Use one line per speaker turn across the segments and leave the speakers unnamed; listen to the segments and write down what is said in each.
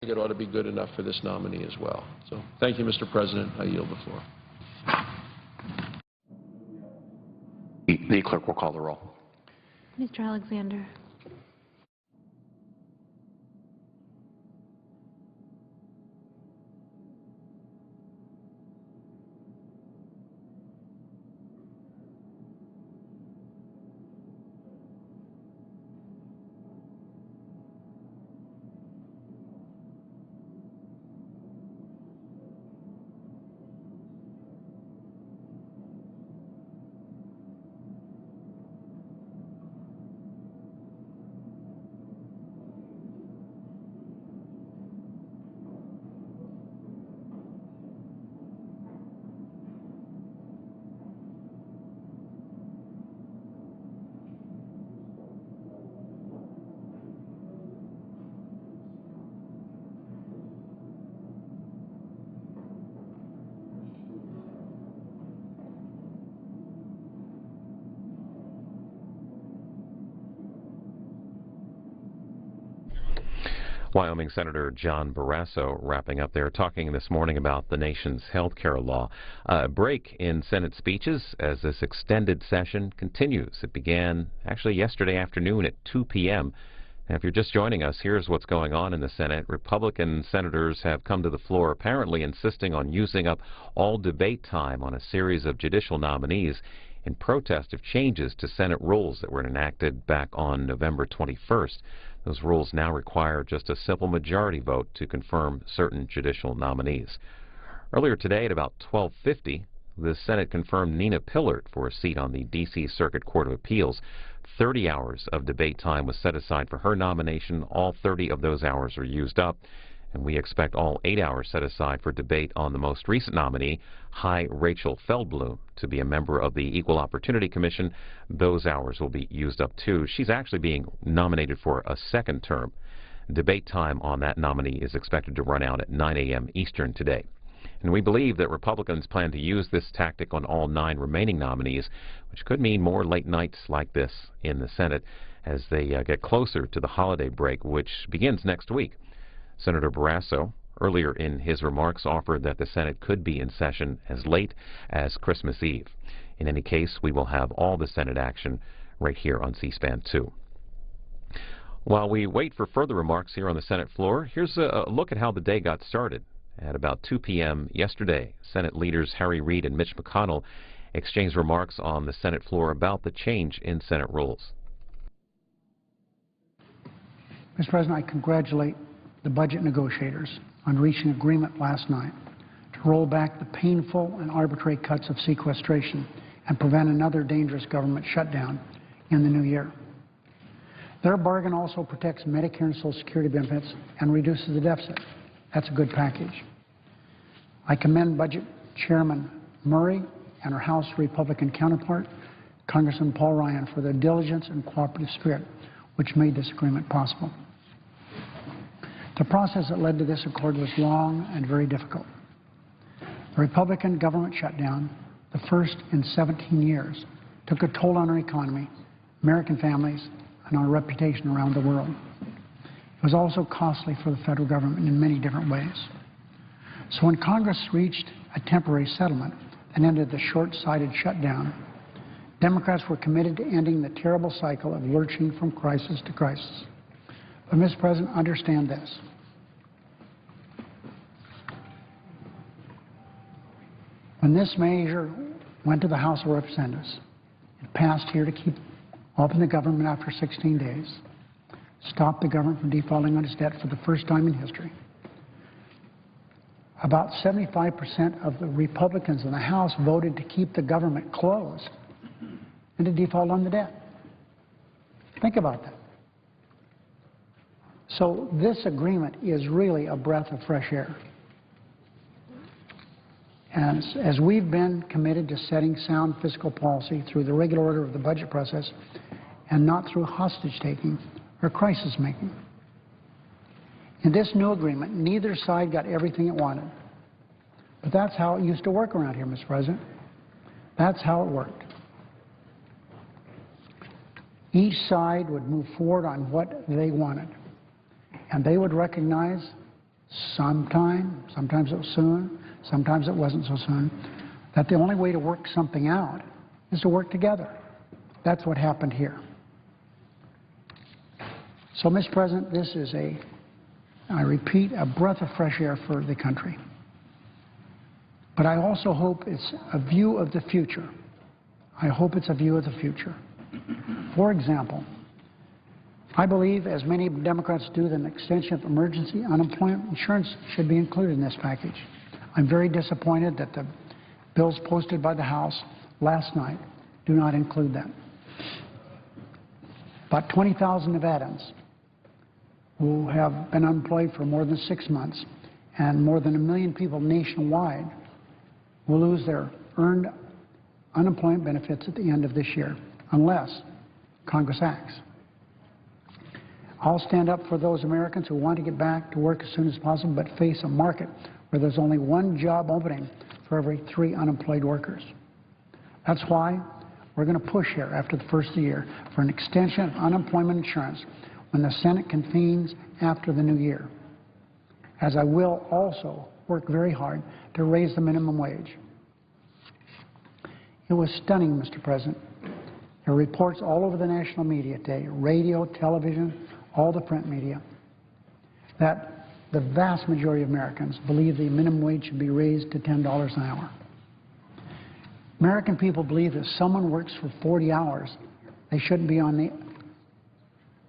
think it ought to be good enough for this nominee as well. So thank you, Mr. President. I yield the floor.
The clerk will call the roll.
Mr. Alexander.
Wyoming Senator John Barrasso wrapping up there, talking this morning about the nation's health care law. A break in Senate speeches as this extended session continues. It began actually yesterday afternoon at 2 p.m. And if you're just joining us, here's what's going on in the Senate. Republican senators have come to the floor apparently insisting on using up all debate time on a series of judicial nominees in protest of changes to Senate rules that were enacted back on November 21st. Those rules now require just a simple majority vote to confirm certain judicial nominees. Earlier today at about 12:50, the Senate confirmed Nina Pillard for a seat on the D.C. Circuit Court of Appeals. 30 hours of debate time was set aside for her nomination. All 30 of those hours are used up, and we expect all 8 hours set aside for debate on the most recent nominee, High Rachel Feldblum, to be a member of the Equal Opportunity Commission. Those hours will be used up too. She's actually being nominated for a second term. Debate time on that nominee is expected to run out at 9 a.m. Eastern today. And we believe that Republicans plan to use this tactic on all 9 remaining nominees, which could mean more late nights like this in the Senate as they get closer to the holiday break, which begins next week. Senator Barrasso, earlier in his remarks, offered that the Senate could be in session as late as Christmas Eve. In any case, we will have all the Senate action right here on C-SPAN 2. While we wait for further remarks here on the Senate floor, here's a look at how the day got started. At about 2 p.m. yesterday, Senate leaders Harry Reid and Mitch McConnell exchanged remarks on the Senate floor about the change in Senate rules.
Mr. President, I congratulate the budget negotiators on reaching agreement last night to roll back the painful and arbitrary cuts of sequestration and prevent another dangerous government shutdown in the new year. Their bargain also protects Medicare and Social Security benefits and reduces the deficit. That's a good package. I commend Budget Chairman Murray and our House Republican counterpart, Congressman Paul Ryan, for their diligence and cooperative spirit which made this agreement possible. The process that led to this accord was long and very difficult. The Republican government shutdown, the first in 17 years, took a toll on our economy, American families, and our reputation around the world. It was also costly for the federal government in many different ways. So when Congress reached a temporary settlement and ended the short-sighted shutdown, Democrats were committed to ending the terrible cycle of lurching from crisis to crisis. But, Mr. President, understand this. When this measure went to the House of Representatives, it passed here to keep open the government after 16 days, stop the government from defaulting on its debt for the first time in history. About 75% of the Republicans in the House voted to keep the government closed and to default on the debt. Think about that. So this agreement is really a breath of fresh air. And as we've been committed to setting sound fiscal policy through the regular order of the budget process and not through hostage-taking or crisis-making. In this new agreement, neither side got everything it wanted. But that's how it used to work around here, Mr. President. That's how it worked. Each side would move forward on what they wanted. And they would recognize sometimes it was soon, sometimes it wasn't so soon, that the only way to work something out is to work together. That's what happened here. So, Mr. President, this is I repeat, a breath of fresh air for the country. But I also hope it's a view of the future. I hope it's a view of the future. For example, I believe, as many Democrats do, that an extension of emergency unemployment insurance should be included in this package. I'm very disappointed that the bills posted by the House last night do not include that. About 20,000 Nevadans who have been unemployed for more than 6 months, and more than 1 million people nationwide will lose their earned unemployment benefits at the end of this year, unless Congress acts. I'll stand up for those Americans who want to get back to work as soon as possible, but face a market where there's only 1 job opening for every 3 unemployed workers. That's why we're going to push here after the first of the year for an extension of unemployment insurance when the Senate convenes after the new year, as I will also work very hard to raise the minimum wage. It was stunning, Mr. President. There are reports all over the national media today, radio, television, all the print media, that the vast majority of Americans believe the minimum wage should be raised to $10 an hour. American people believe that if someone works for 40 hours, they shouldn't be on the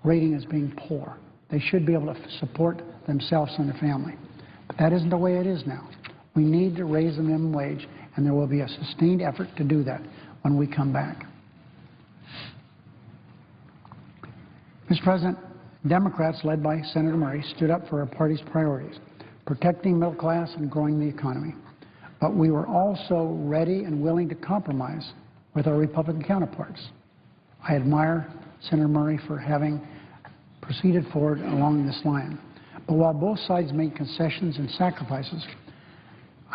rating as being poor. They should be able to support themselves and their family. But that isn't the way it is now. We need to raise the minimum wage, and there will be a sustained effort to do that when we come back. Mr. President, Democrats, led by Senator Murray, stood up for our party's priorities, protecting the middle class and growing the economy. But we were also ready and willing to compromise with our Republican counterparts. I admire Senator Murray for having proceeded forward along this line. But while both sides made concessions and sacrifices,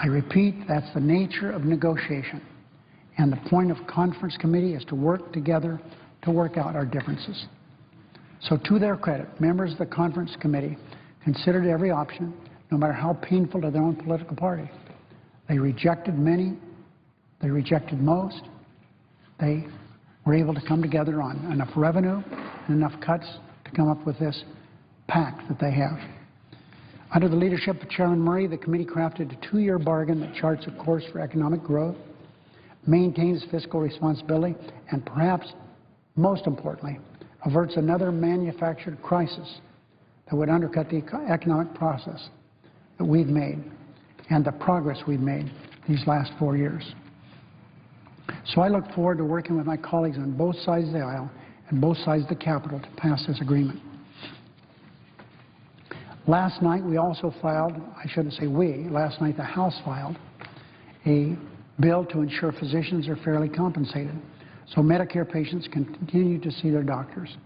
I repeat, that's the nature of negotiation. And the point of conference committee is to work together to work out our differences. So to their credit, members of the conference committee considered every option, no matter how painful to their own political party. They rejected many, they rejected most. They were able to come together on enough revenue and enough cuts to come up with this pact that they have. Under the leadership of Chairman Murray, the committee crafted a 2-year bargain that charts a course for economic growth, maintains fiscal responsibility, and perhaps most importantly, averts another manufactured crisis that would undercut the economic process that we've made and the progress we've made these last 4 years. So I look forward to working with my colleagues on both sides of the aisle and both sides of the Capitol to pass this agreement. Last night we also filed, I shouldn't say we, last night the House filed a bill to ensure physicians are fairly compensated so Medicare patients can continue to see their doctors.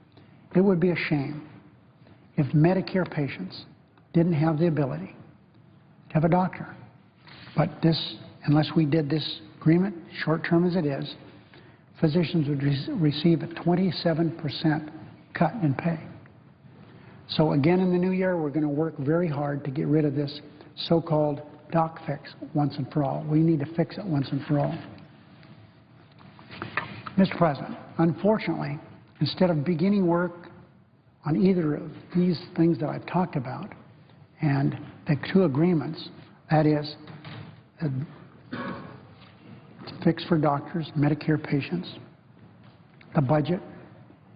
It would be a shame if Medicare patients didn't have the ability to have a doctor. But this, unless we did this agreement, short-term as it is, physicians would receive a 27% cut in pay. So again in the new year, we're going to work very hard to get rid of this so-called doc fix once and for all. We need to fix it once and for all. Mr. President, unfortunately, instead of beginning work on either of these things that I've talked about and the 2 agreements, that is, a fix for doctors, Medicare patients, the budget,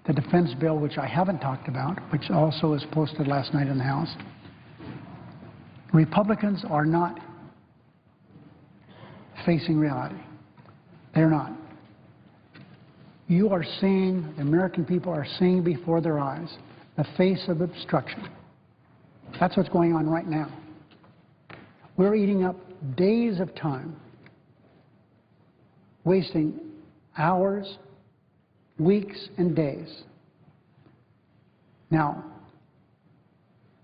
the defense bill, which I haven't talked about, which also was posted last night in the House. Republicans are not facing reality. They're not. You are seeing, the American people are seeing before their eyes the face of obstruction. That's what's going on right now. We're eating up days of time, wasting hours, weeks, and days. Now,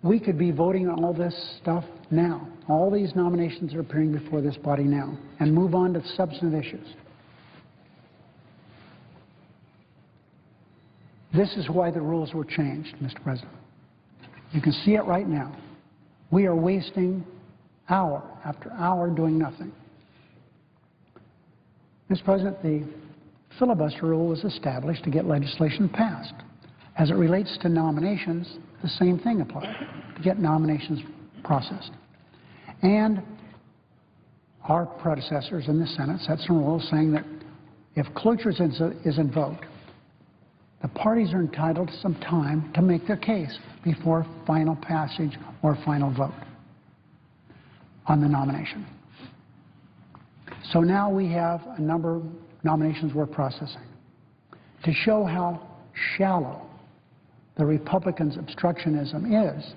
we could be voting on all this stuff now. All these nominations are appearing before this body now, and move on to substantive issues. This is why the rules were changed, Mr. President. You can see it right now. We are wasting hour after hour doing nothing. Mr. President, the filibuster rule was established to get legislation passed. As it relates to nominations, the same thing applies, to get nominations processed. And our predecessors in the Senate set some rules saying that if cloture is invoked, the parties are entitled to some time to make their case before final passage or final vote on the nomination. So now we have a number of nominations we're processing. To show how shallow the Republicans' obstructionism is,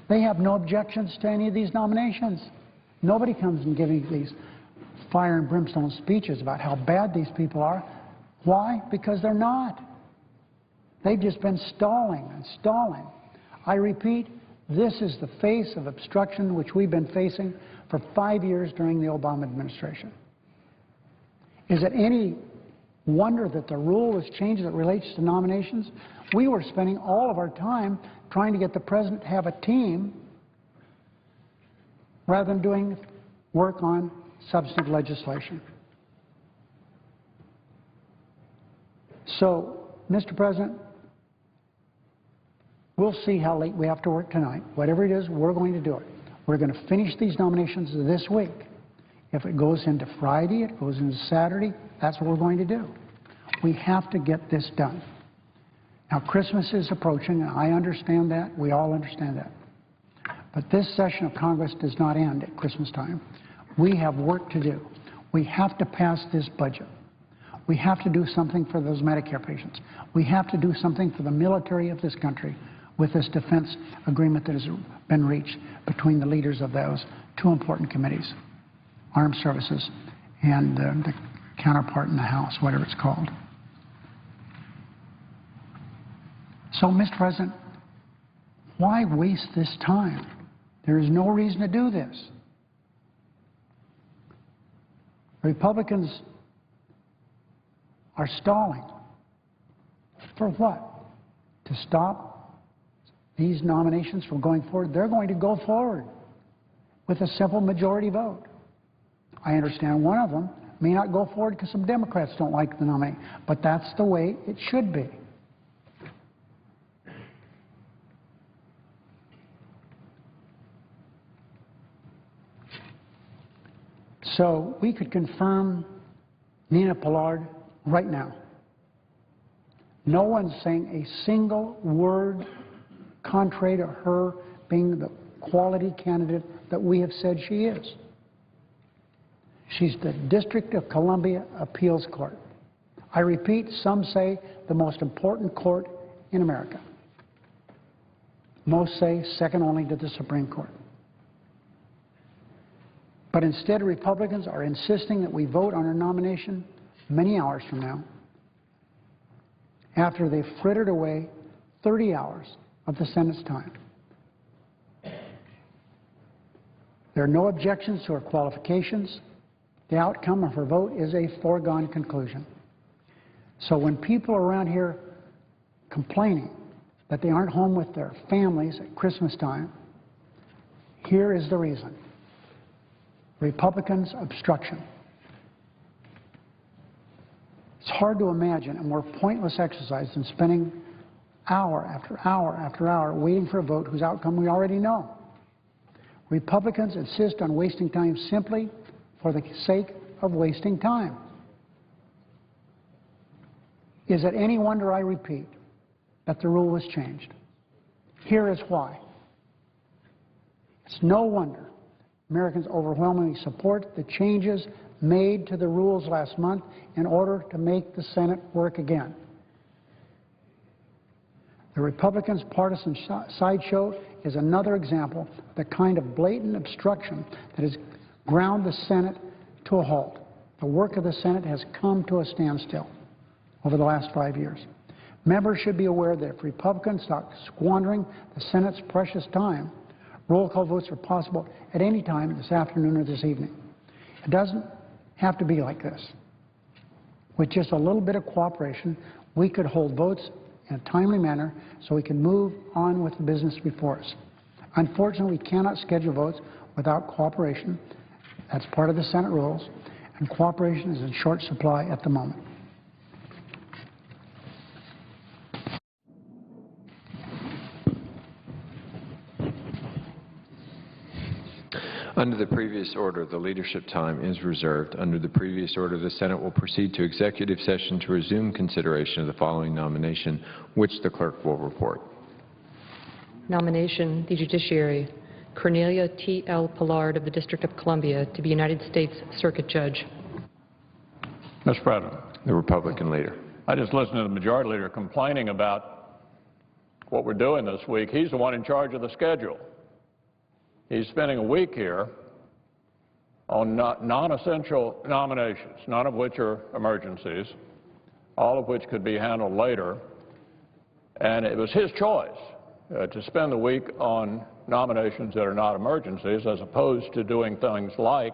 they have no objections to any of these nominations. Nobody comes and giving these fire and brimstone speeches about how bad these people are. Why? Because they're not. They've just been stalling and stalling. I repeat, this is the face of obstruction which we've been facing for 5 years during the Obama administration. Is it any wonder that the rule was changed that relates to nominations? We were spending all of our time trying to get the president to have a team rather than doing work on substantive legislation. So, Mr. President, we'll see how late we have to work tonight. Whatever it is, we're going to do it. We're going to finish these nominations this week. If it goes into Friday, it goes into Saturday, that's what we're going to do. We have to get this done. Now, Christmas is approaching, and I understand that. We all understand that. But this session of Congress does not end at Christmas time. We have work to do. We have to pass this budget. We have to do something for those Medicare patients. We have to do something for the military of this country with this defense agreement that has been reached between the leaders of those two important committees, Armed Services and the counterpart in the House, whatever it's called. So, Mr. President, why waste this time? There is no reason to do this. Republicans are stalling. For what? To stop these nominations from going forward? They're going to go forward with a simple majority vote. I understand one of them may not go forward because some Democrats don't like the nominee, but that's the way it should be. So we could confirm Nina Pillard right now. No one's saying a single word contrary to her being the quality candidate that we have said she is. She's the District of Columbia Appeals Court. I repeat, some say the most important court in America. Most say second only to the Supreme Court. But instead, Republicans are insisting that we vote on her nomination many hours from now, after they've frittered away 30 hours of the Senate's time. There are no objections to her qualifications. The outcome of her vote is a foregone conclusion. So when people are around here complaining that they aren't home with their families at Christmas time, here is the reason. Republicans' obstruction. It's hard to imagine a more pointless exercise than spending hour after hour after hour waiting for a vote whose outcome we already know. Republicans insist on wasting time simply for the sake of wasting time. Is it any wonder, I repeat, that the rule was changed? Here is why. It's no wonder Americans overwhelmingly support the changes made to the rules last month in order to make the Senate work again. The Republicans' partisan sideshow is another example of the kind of blatant obstruction that has ground the Senate to a halt. The work of the Senate has come to a standstill over the last 5 years. Members should be aware that if Republicans start squandering the Senate's precious time, roll call votes are possible at any time this afternoon or this evening. It doesn't have to be like this. With just a little bit of cooperation, we could hold votes in a timely manner so we can move on with the business before us. Unfortunately, we cannot schedule votes without cooperation. That's part of the Senate rules, and cooperation is in short supply at the moment.
Under the previous order, the leadership time is reserved. Under the previous order, the Senate will proceed to executive session to resume consideration of the following nomination, which the clerk will report.
Nomination, the Judiciary, Cornelia T.L. Pillard of the District of Columbia to be United States Circuit Judge.
Mr. President,
The Republican leader.
I just listened to the Majority Leader complaining about what we're doing this week. He's the one in charge of the schedule. He's spending a week here on non-essential nominations, none of which are emergencies, all of which could be handled later. And it was his choice to spend the week on nominations that are not emergencies, as opposed to doing things like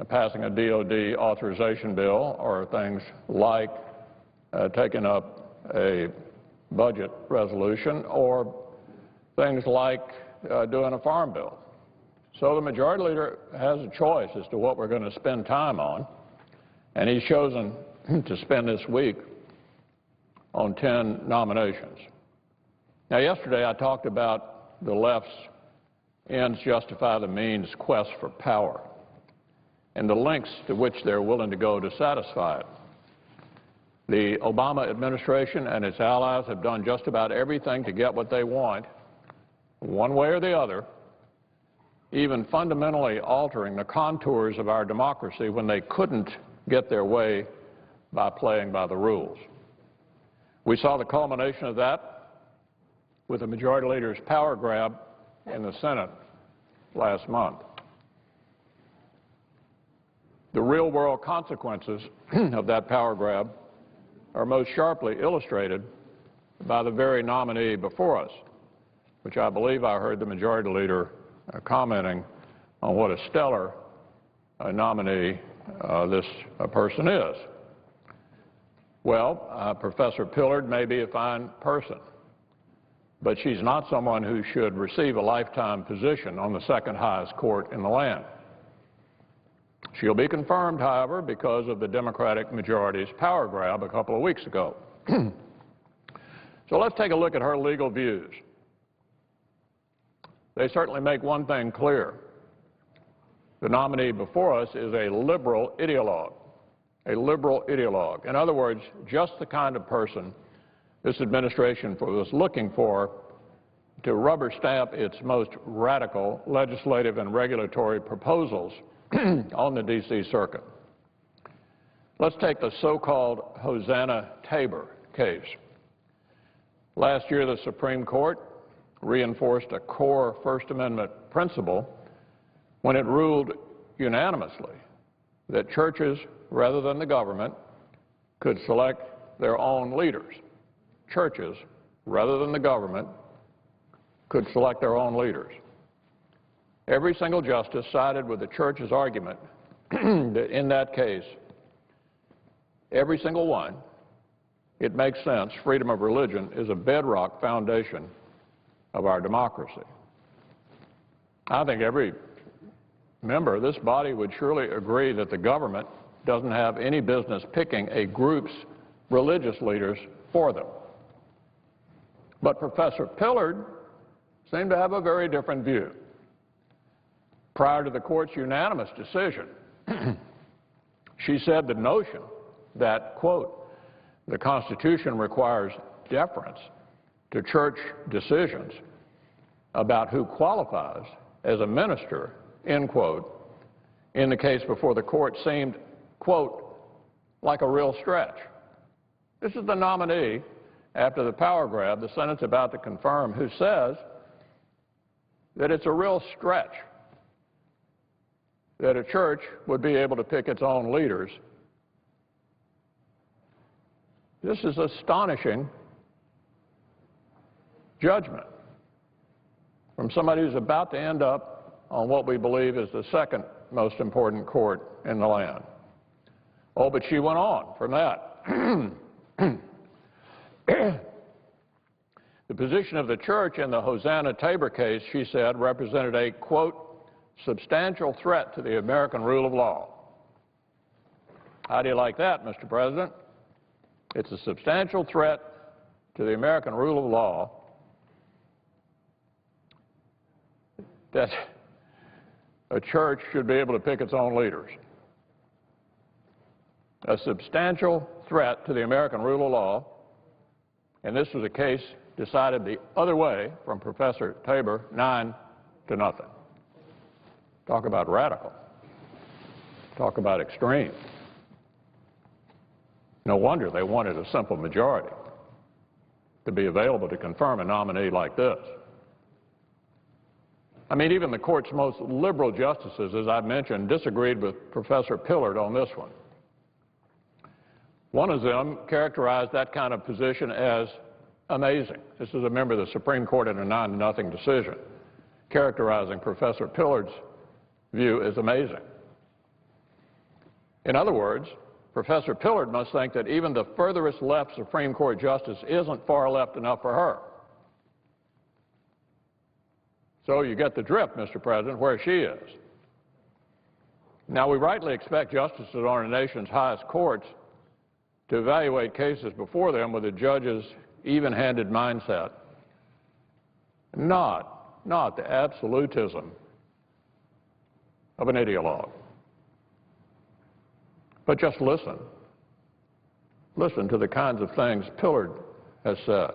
passing a DOD authorization bill or things like taking up a budget resolution or things like doing a farm bill. So the Majority Leader has a choice as to what we're going to spend time on, and he's chosen to spend this week on 10 nominations. Now, yesterday I talked about the left's ends justify the means quest for power and the lengths to which they're willing to go to satisfy it. The Obama administration and its allies have done just about everything to get what they want, one way or the other, even fundamentally altering the contours of our democracy when they couldn't get their way by playing by the rules. We saw the culmination of that with the Majority Leader's power grab in the Senate last month. The real-world consequences of that power grab are most sharply illustrated by the very nominee before us, which I believe I heard the Majority Leader commenting on what a stellar nominee this person is. Well, Professor Pillard may be a fine person, but she's not someone who should receive a lifetime position on the second highest court in the land. She'll be confirmed, however, because of the Democratic majority's power grab a couple of weeks ago. So let's take a look at her legal views. They certainly make one thing clear. The nominee before us is a liberal ideologue, a liberal ideologue. In other words, just the kind of person this administration was looking for to rubber stamp its most radical legislative and regulatory proposals on the D.C. Circuit. Let's take the so-called Hosanna Tabor case. Last year, the Supreme Court reinforced a core First Amendment principle when it ruled unanimously that churches, rather than the government, could select their own leaders. Churches, rather than the government, could select their own leaders. Every single justice sided with the church's argument that in that case, every single one, it makes sense, freedom of religion is a bedrock foundation of our democracy. I think every member of this body would surely agree that the government doesn't have any business picking a group's religious leaders for them. But Professor Pillard seemed to have a very different view. Prior to the court's unanimous decision, she said the notion that, quote, the Constitution requires deference to church decisions about who qualifies as a minister, end quote, in the case before the court seemed, quote, like a real stretch. This is the nominee, after the power grab the Senate's about to confirm, who says that it's a real stretch that a church would be able to pick its own leaders. This is astonishing judgment from somebody who's about to end up on what we believe is the second most important court in the land. Oh, but she went on from that. The position of the church in the Hosanna-Tabor case, she said, represented a, quote, substantial threat to the American rule of law. How do you like that, Mr. President? It's a substantial threat to the American rule of law that a church should be able to pick its own leaders. A substantial threat to the American rule of law, and this was a case decided the other way from Professor Tabor, 9-0. Talk about radical. Talk about extreme. No wonder they wanted a simple majority to be available to confirm a nominee like this. I mean, even the court's most liberal justices, as I've mentioned, disagreed with Professor Pillard on this one. One of them characterized that kind of position as amazing. This is a member of the Supreme Court in a 9-0 decision, characterizing Professor Pillard's view as amazing. In other words, Professor Pillard must think that even the furthest left Supreme Court justice isn't far left enough for her. So you get the drift, Mr. President, where she is. Now, we rightly expect justices on our nation's highest courts to evaluate cases before them with a judge's even-handed mindset, not the absolutism of an ideologue. But just listen. Listen to the kinds of things Pillard has said.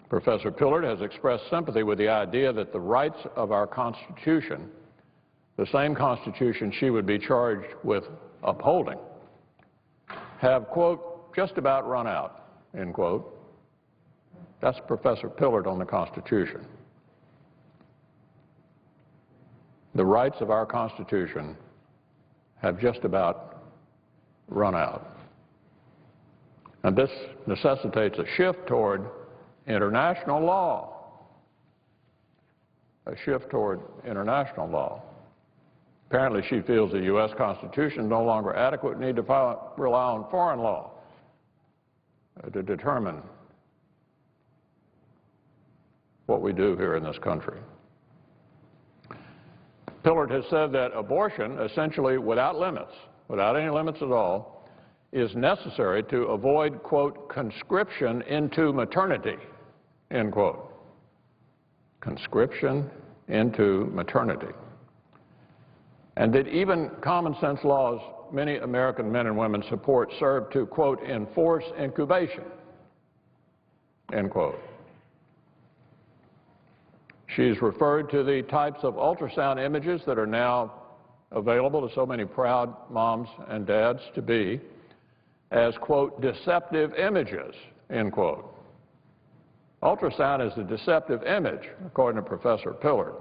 Professor Pillard has expressed sympathy with the idea that the rights of our Constitution, the same Constitution she would be charged with upholding, have, quote, just about run out, end quote. That's Professor Pillard on the Constitution. The rights of our Constitution have just about run out. And this necessitates a shift toward international law. A shift toward international law. Apparently she feels the U.S. Constitution is no longer adequate and need to rely on foreign law to determine what we do here in this country. Pillard has said that abortion, essentially without limits, without any limits at all, is necessary to avoid, quote, conscription into maternity, end quote. Conscription into maternity. And that even common sense laws many American men and women support serve to, quote, enforce incubation, end quote. She's referred to the types of ultrasound images that are now available to so many proud moms and dads to be as, quote, deceptive images, end quote. Ultrasound is a deceptive image, according to Professor Pillard,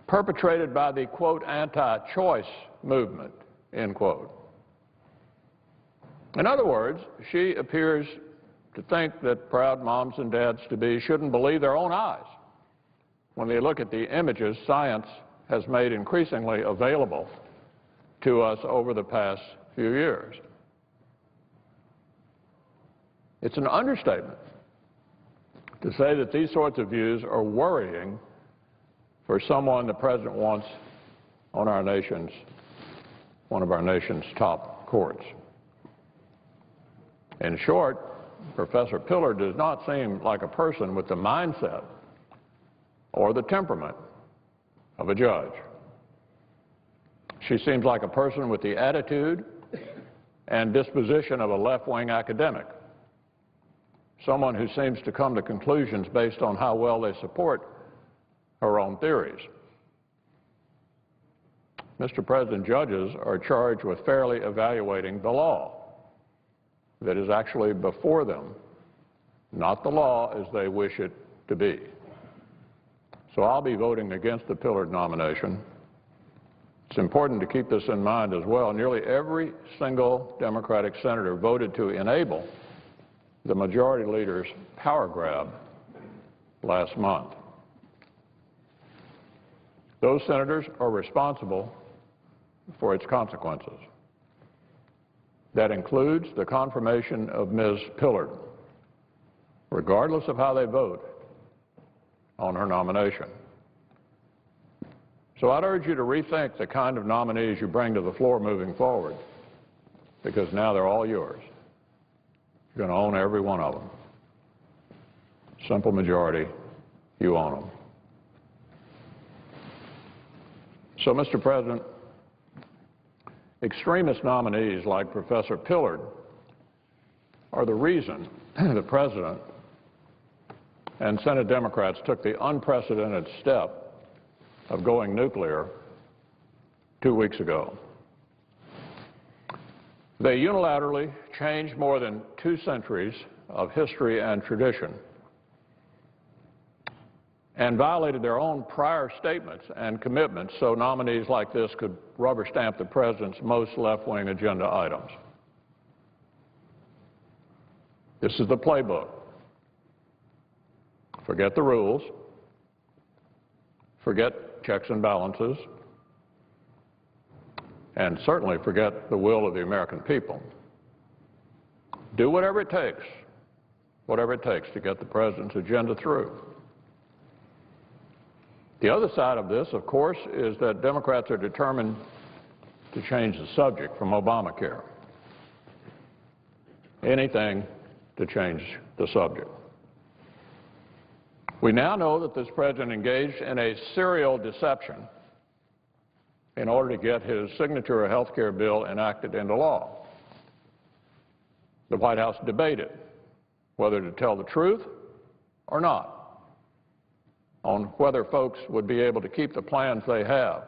perpetrated by the, quote, anti-choice movement, end quote. In other words, she appears to think that proud moms and dads to be shouldn't believe their own eyes when they look at the images science has made increasingly available to us over the past few years. It's an understatement to say that these sorts of views are worrying for someone the President wants on our nation's, one of our nation's top courts. In short, Professor Pillard does not seem like a person with the mindset or the temperament of a judge. She seems like a person with the attitude and disposition of a left-wing academic, someone who seems to come to conclusions based on how well they support her own theories. Mr. President, judges are charged with fairly evaluating the law that is actually before them, not the law as they wish it to be. So I'll be voting against the Pillard nomination. It's important to keep this in mind as well. Nearly every single Democratic senator voted to enable the majority leader's power grab last month. Those senators are responsible for its consequences. That includes the confirmation of Ms. Pillard regardless of how they vote on her nomination. So I'd urge you to rethink the kind of nominees you bring to the floor moving forward, because now they're all yours. You're going to own every one of them. Simple majority, you own them. So, Mr. President, extremist nominees like Professor Pillard are the reason the President and Senate Democrats took the unprecedented step of going nuclear 2 weeks ago. They unilaterally changed more than 2 centuries of history and tradition and violated their own prior statements and commitments so nominees like this could rubber stamp the President's most left-wing agenda items. This is the playbook. Forget the rules. Forget checks and balances. And certainly forget the will of the American people. Do whatever it takes to get the President's agenda through. The other side of this, of course, is that Democrats are determined to change the subject from Obamacare. Anything to change the subject. We now know that this President engaged in a serial deception in order to get his signature health care bill enacted into law. The White House debated whether to tell the truth or not on whether folks would be able to keep the plans they have.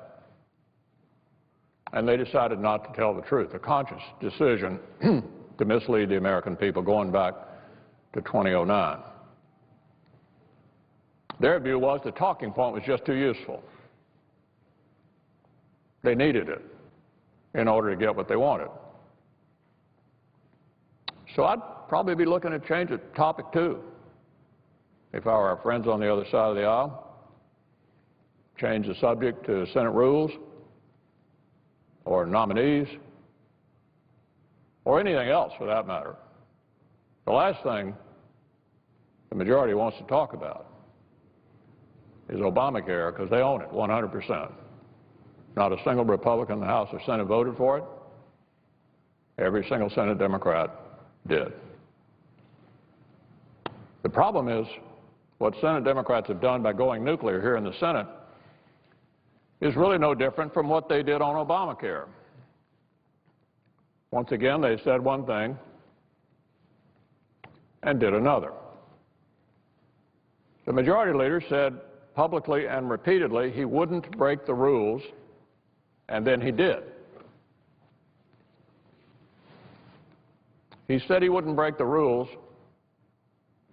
And they decided not to tell the truth, a conscious decision to mislead the American people going back to 2009. Their view was the talking point was just too useful. They needed it in order to get what they wanted. So I'd probably be looking to change the topic too, if I were our friends on the other side of the aisle. Change the subject to Senate rules or nominees or anything else for that matter. The last thing the majority wants to talk about is Obamacare, because they own it 100%. Not a single Republican in the House or Senate voted for it. Every single Senate Democrat did. The problem is what Senate Democrats have done by going nuclear here in the Senate is really no different from what they did on Obamacare. Once again, they said one thing and did another. The majority leader said publicly and repeatedly he wouldn't break the rules, and then he did. He said he wouldn't break the rules,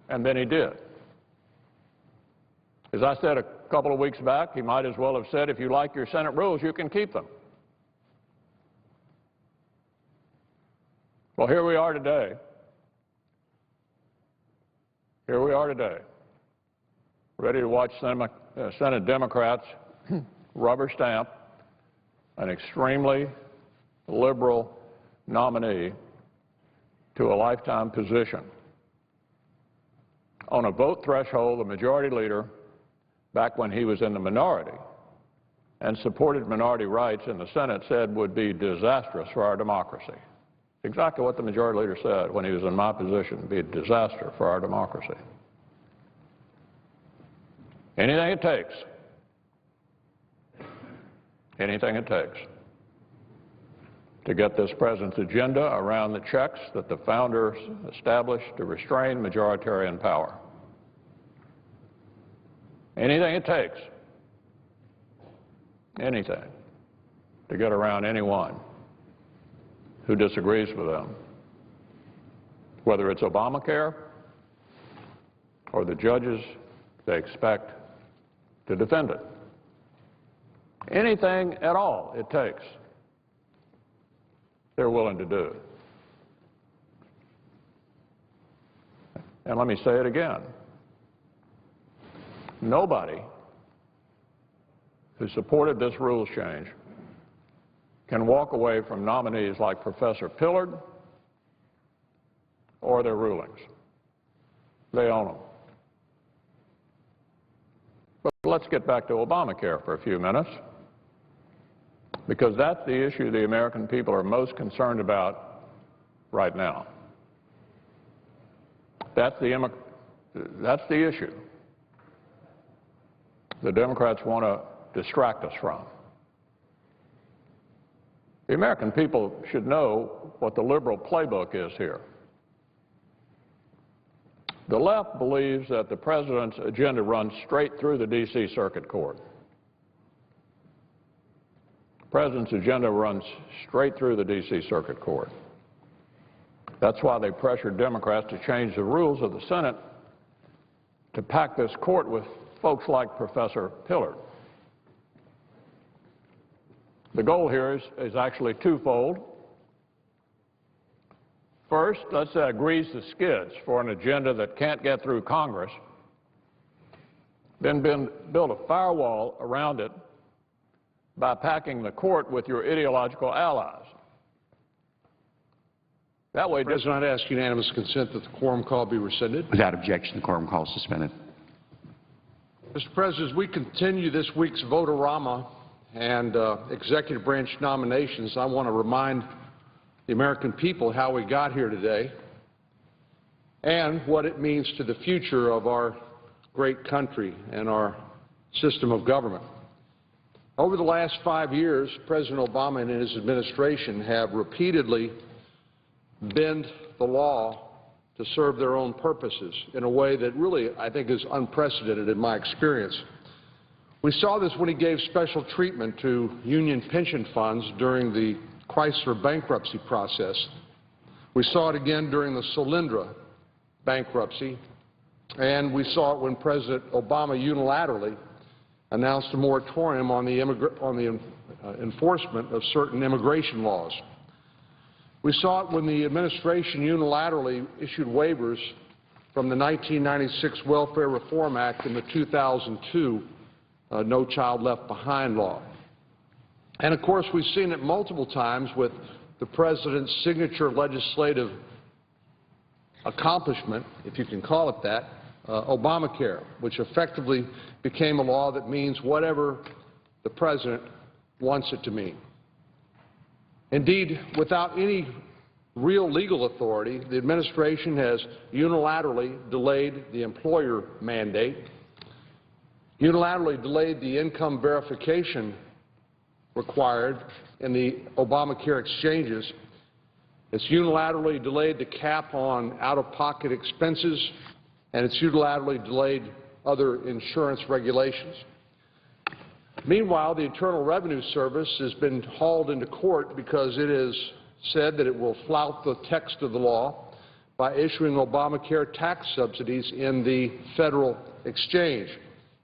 and then he did. As I said a couple of weeks back, he might as well have said, if you like your Senate rules, you can keep them. Well, here we are today. Here we are today, ready to watch Senate Democrats rubber stamp an extremely liberal nominee to a lifetime position. On a vote threshold, the majority leader, back when he was in the minority and supported minority rights in the Senate, said would be disastrous for our democracy. Exactly what the majority leader said when he was in my position, would be a disaster for our democracy. Anything it takes to get this President's agenda around the checks that the founders established to restrain majoritarian power. Anything it takes, anything, to get around anyone who disagrees with them, whether it's Obamacare or the judges they expect to defend it. Anything at all it takes, they're willing to do. And let me say it again. Nobody who supported this rules change can walk away from nominees like Professor Pillard or their rulings. They own them. But let's get back to Obamacare for a few minutes, because that's the issue the American people are most concerned about right now. That's the issue the Democrats want to distract us from. The American people should know what the liberal playbook is here. The left believes that the president's agenda runs straight through the D.C. Circuit Court. The president's agenda runs straight through the D.C. Circuit Court. That's why they pressured Democrats to change the rules of the Senate to pack this court with folks like Professor Pillard. The goal here is actually twofold. First, let's say it grease the skids for an agenda that can't get through Congress, then build a firewall around it by packing the court with your ideological allies. That way,
President, I'd ask unanimous consent that the quorum call be rescinded.
Without objection, the quorum call is suspended.
Mr. President, as we continue this week's vote-a-rama and executive branch nominations, I want to remind the American people how we got here today and what it means to the future of our great country and our system of government. Over the last 5 years, President Obama and his administration have repeatedly bent the law to serve their own purposes in a way that really, I think, is unprecedented in my experience. We saw this when he gave special treatment to union pension funds during the Chrysler bankruptcy process. We saw it again during the Solyndra bankruptcy, and we saw it when President Obama unilaterally announced a moratorium on the enforcement of certain immigration laws. We saw it when the administration unilaterally issued waivers from the 1996 Welfare Reform Act and the 2002 No Child Left Behind law. And of course, we've seen it multiple times with the President's signature legislative accomplishment, if you can call it that, Obamacare, which effectively became a law that means whatever the President wants it to mean. Indeed, without any real legal authority, the administration has unilaterally delayed the employer mandate, unilaterally delayed the income verification required in the Obamacare exchanges. It's unilaterally delayed the cap on out-of-pocket expenses, and it's unilaterally delayed other insurance regulations. Meanwhile, the Internal Revenue Service has been hauled into court because it has said that it will flout the text of the law by issuing Obamacare tax subsidies in the federal exchange,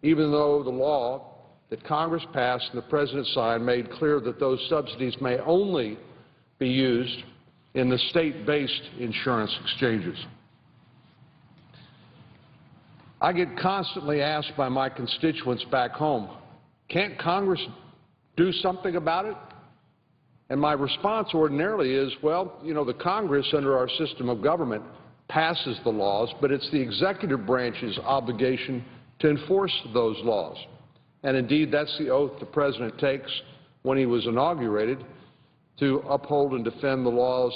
even though the law that Congress passed and the President signed made clear that those subsidies may only be used in the state-based insurance exchanges. I get constantly asked by my constituents back home, can't Congress do something about it? And my response ordinarily is, well, you know, the Congress under our system of government passes the laws, but it's the executive branch's obligation to enforce those laws. And indeed, that's the oath the President takes when he was inaugurated, to uphold and defend the laws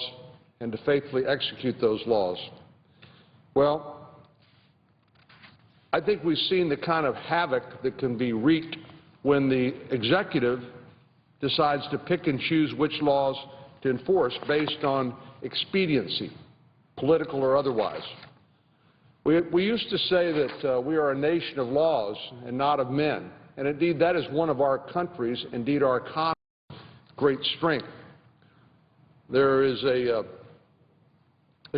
and to faithfully execute those laws. Well, I think we've seen the kind of havoc that can be wreaked when the executive decides to pick and choose which laws to enforce based on expediency, political or otherwise. We used to say that we are a nation of laws and not of men. And indeed, that is one of our country's, indeed our economy's great strength. There is a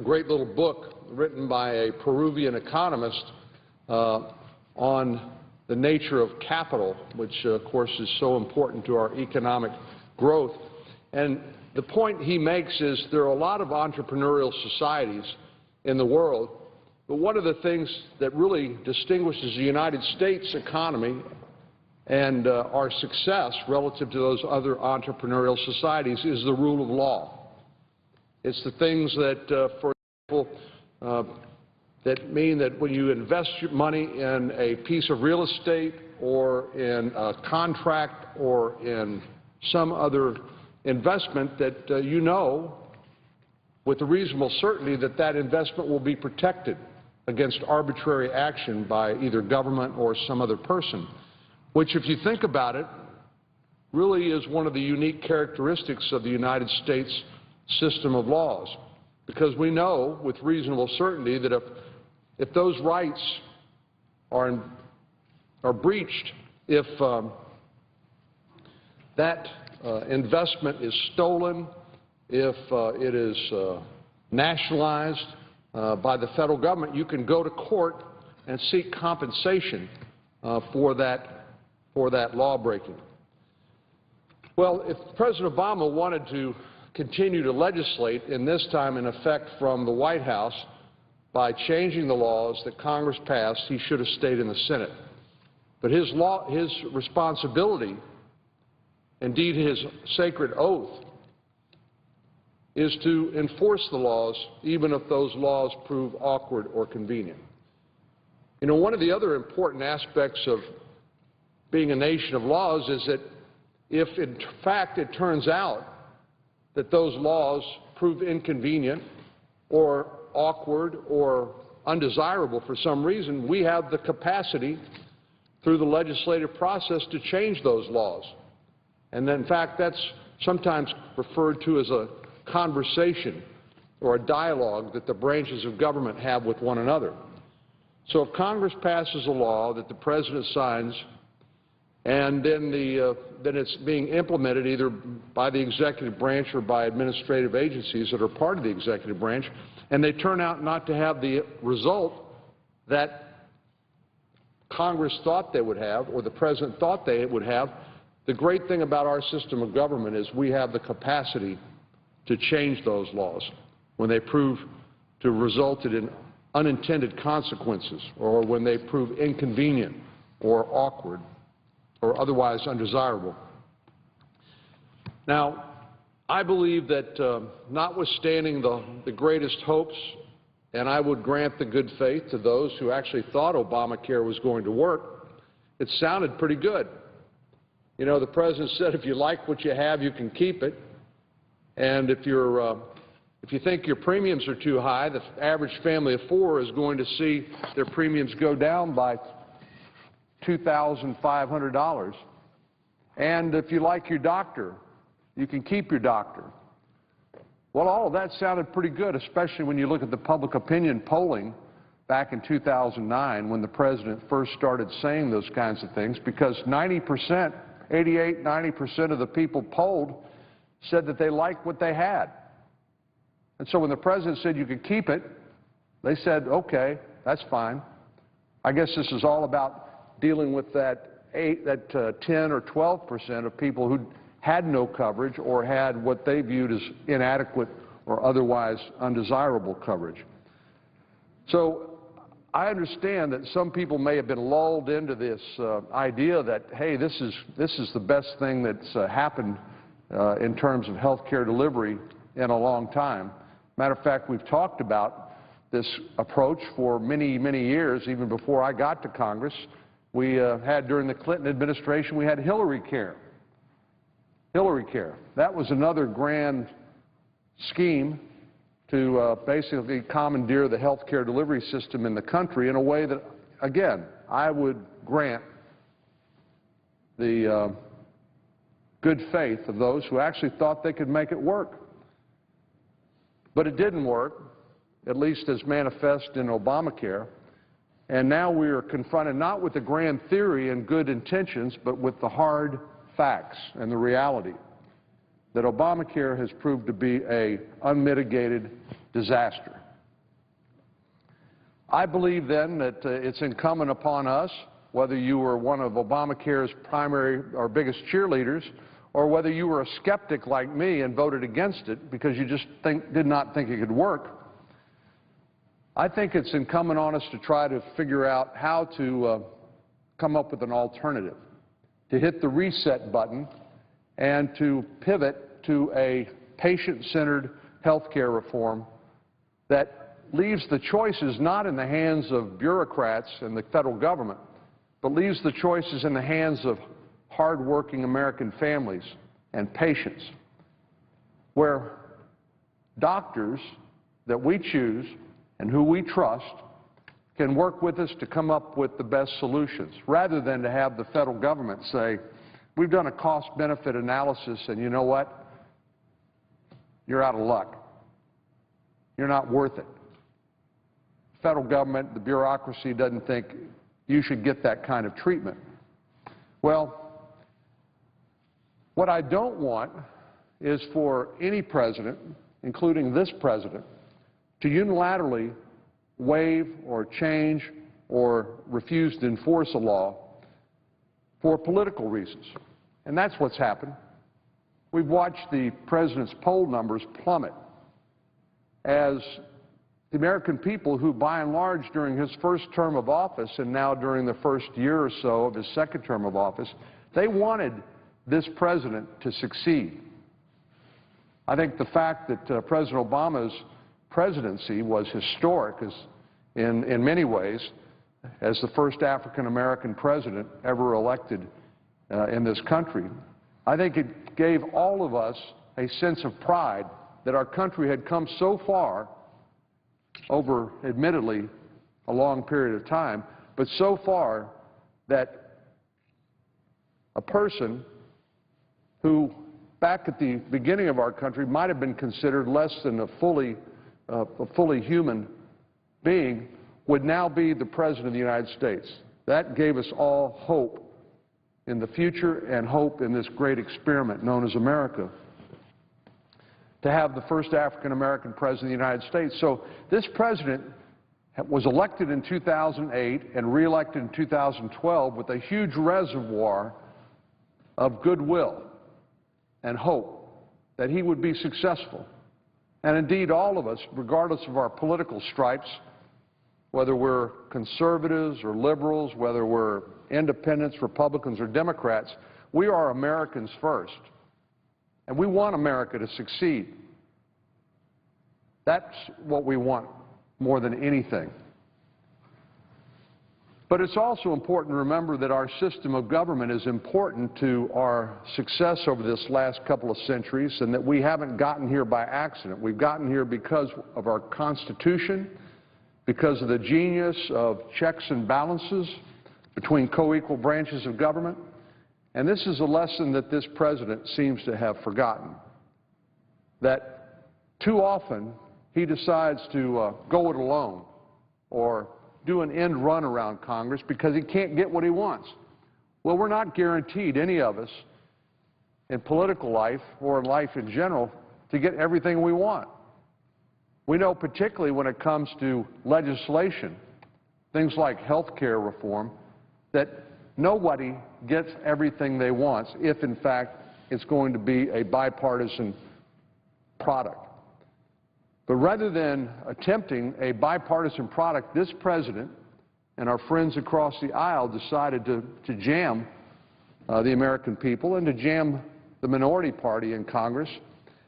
great little book written by a Peruvian economist on the nature of capital, which, of course, is so important to our economic growth. And the point he makes is there are a lot of entrepreneurial societies in the world, but one of the things that really distinguishes the United States economy and our success relative to those other entrepreneurial societies is the rule of law. It's the things that, for example, that mean that when you invest your money in a piece of real estate or in a contract or in some other investment that you know with a reasonable certainty that that investment will be protected against arbitrary action by either government or some other person, which, if you think about it, really is one of the unique characteristics of the United States system of laws, because we know with reasonable certainty that if those rights are breached, if that investment is stolen, if it is nationalized by the federal government, you can go to court and seek compensation for that law-breaking. Well, if President Obama wanted to continue to legislate, and this time in effect from the White House, by changing the laws that Congress passed, he should have stayed in the Senate. But his responsibility, indeed his sacred oath, is to enforce the laws, even if those laws prove awkward or convenient. You know, one of the other important aspects of being a nation of laws is that if, in fact, it turns out that those laws prove inconvenient or awkward or undesirable for some reason, we have the capacity through the legislative process to change those laws. And then, in fact, that's sometimes referred to as a conversation or a dialogue that the branches of government have with one another. So if Congress passes a law that the President signs and then it's being implemented either by the executive branch or by administrative agencies that are part of the executive branch, and they turn out not to have the result that Congress thought they would have or the President thought they would have, the great thing about our system of government is we have the capacity to change those laws when they prove to have resulted in unintended consequences or when they prove inconvenient or awkward or otherwise undesirable. Now, I believe that notwithstanding the greatest hopes, and I would grant the good faith to those who actually thought Obamacare was going to work, it sounded pretty good. You know, the President said if you like what you have, you can keep it. And if you think your premiums are too high, the average family of four is going to see their premiums go down by $2,500. And if you like your doctor, you can keep your doctor. Well, all of that sounded pretty good, especially when you look at the public opinion polling back in 2009 when the President first started saying those kinds of things, because 90%, 88, 90% of the people polled said that they liked what they had. And so when the President said you could keep it, they said, okay, that's fine. I guess this is all about dealing with that 10 or 12% of people who had no coverage or had what they viewed as inadequate or otherwise undesirable coverage. So I understand that some people may have been lulled into this idea that, hey, this is the best thing that's happened in terms of health care delivery in a long time. Matter of fact, we've talked about this approach for many, many years, even before I got to Congress. We had, during the Clinton administration, we had Hillary Care. Hillary Care. That was another grand scheme to basically commandeer the health care delivery system in the country in a way that, again, I would grant the good faith of those who actually thought they could make it work. But it didn't work, at least as manifest in Obamacare. And now we are confronted not with the grand theory and good intentions, but with the hard facts and the reality that Obamacare has proved to be an unmitigated disaster. I believe then that it's incumbent upon us, whether you were one of Obamacare's primary or biggest cheerleaders, or whether you were a skeptic like me and voted against it because you just did not think it could work, I think it's incumbent on us to try to figure out how to come up with an alternative, to hit the reset button and to pivot to a patient-centered health care reform that leaves the choices not in the hands of bureaucrats and the federal government, but leaves the choices in the hands of hardworking American families and patients, where doctors that we choose and who we trust can work with us to come up with the best solutions, rather than to have the federal government say, we've done a cost-benefit analysis, and you know what? You're out of luck. You're not worth it. The federal government, the bureaucracy doesn't think you should get that kind of treatment. Well, what I don't want is for any president, including this president, to unilaterally waive or change or refuse to enforce a law for political reasons. And that's what's happened. We've watched the president's poll numbers plummet as the American people who, by and large, during his first term of office and now during the first year or so of his second term of office, they wanted this president to succeed. I think the fact that President Obama's presidency was historic in many ways, as the first African-American president ever elected in this country. I think it gave all of us a sense of pride that our country had come so far over, admittedly, a long period of time, but so far that a person who, back at the beginning of our country, might have been considered less than a fully human being, would now be the President of the United States. That gave us all hope in the future and hope in this great experiment known as America, to have the first African-American President of the United States. So this president was elected in 2008 and reelected in 2012 with a huge reservoir of goodwill and hope that he would be successful. And indeed, all of us, regardless of our political stripes, whether we're conservatives or liberals, whether we're independents, Republicans, or Democrats, we are Americans first. And we want America to succeed. That's what we want more than anything. But it's also important to remember that our system of government is important to our success over this last couple of centuries, and that we haven't gotten here by accident. We've gotten here because of our Constitution, because of the genius of checks and balances between co-equal branches of government. And this is a lesson that this president seems to have forgotten, that too often he decides to go it alone or do an end run around Congress because he can't get what he wants. Well, we're not guaranteed, any of us, in political life or in life in general, to get everything we want. We know, particularly when it comes to legislation, things like health care reform, that nobody gets everything they want if, in fact, it's going to be a bipartisan product. But rather than attempting a bipartisan product, this president and our friends across the aisle decided to jam the American people and to jam the minority party in Congress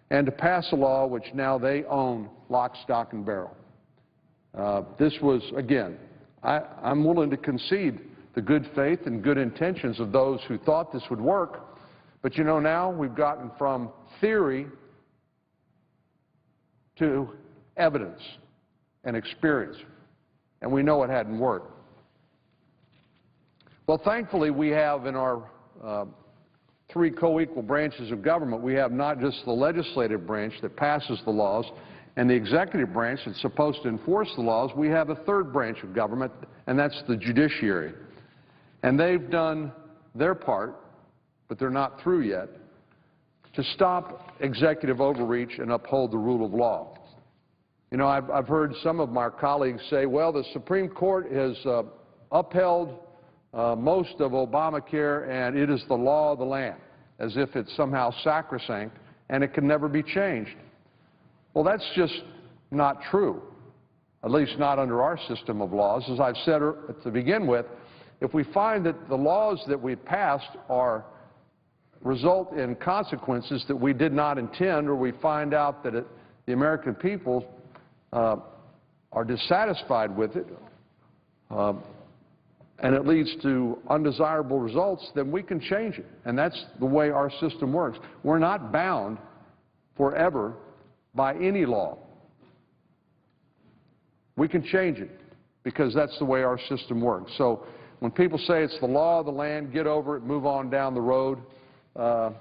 and to pass a law which now they own lock, stock, and barrel. This was, again, I'm willing to concede the good faith and good intentions of those who thought this would work, but you know, now we've gotten from theory to evidence and experience, and we know it hadn't worked. Well, thankfully, we have in our three co-equal branches of government, we have not just the legislative branch that passes the laws and the executive branch that's supposed to enforce the laws. We have a third branch of government, and that's the judiciary. And they've done their part, but they're not through yet, to stop executive overreach and uphold the rule of law. You know, I've heard some of my colleagues say, well, the Supreme Court has upheld most of Obamacare, and it is the law of the land, as if it's somehow sacrosanct and it can never be changed. Well, that's just not true, at least not under our system of laws. As I've said to begin with, if we find that the laws that we've passed result in consequences that we did not intend, or we find out that the American people are dissatisfied with it, and it leads to undesirable results, then we can change it. And that's the way our system works. We're not bound forever by any law. We can change it because that's the way our system works. So when people say it's the law of the land, get over it, move on down the road,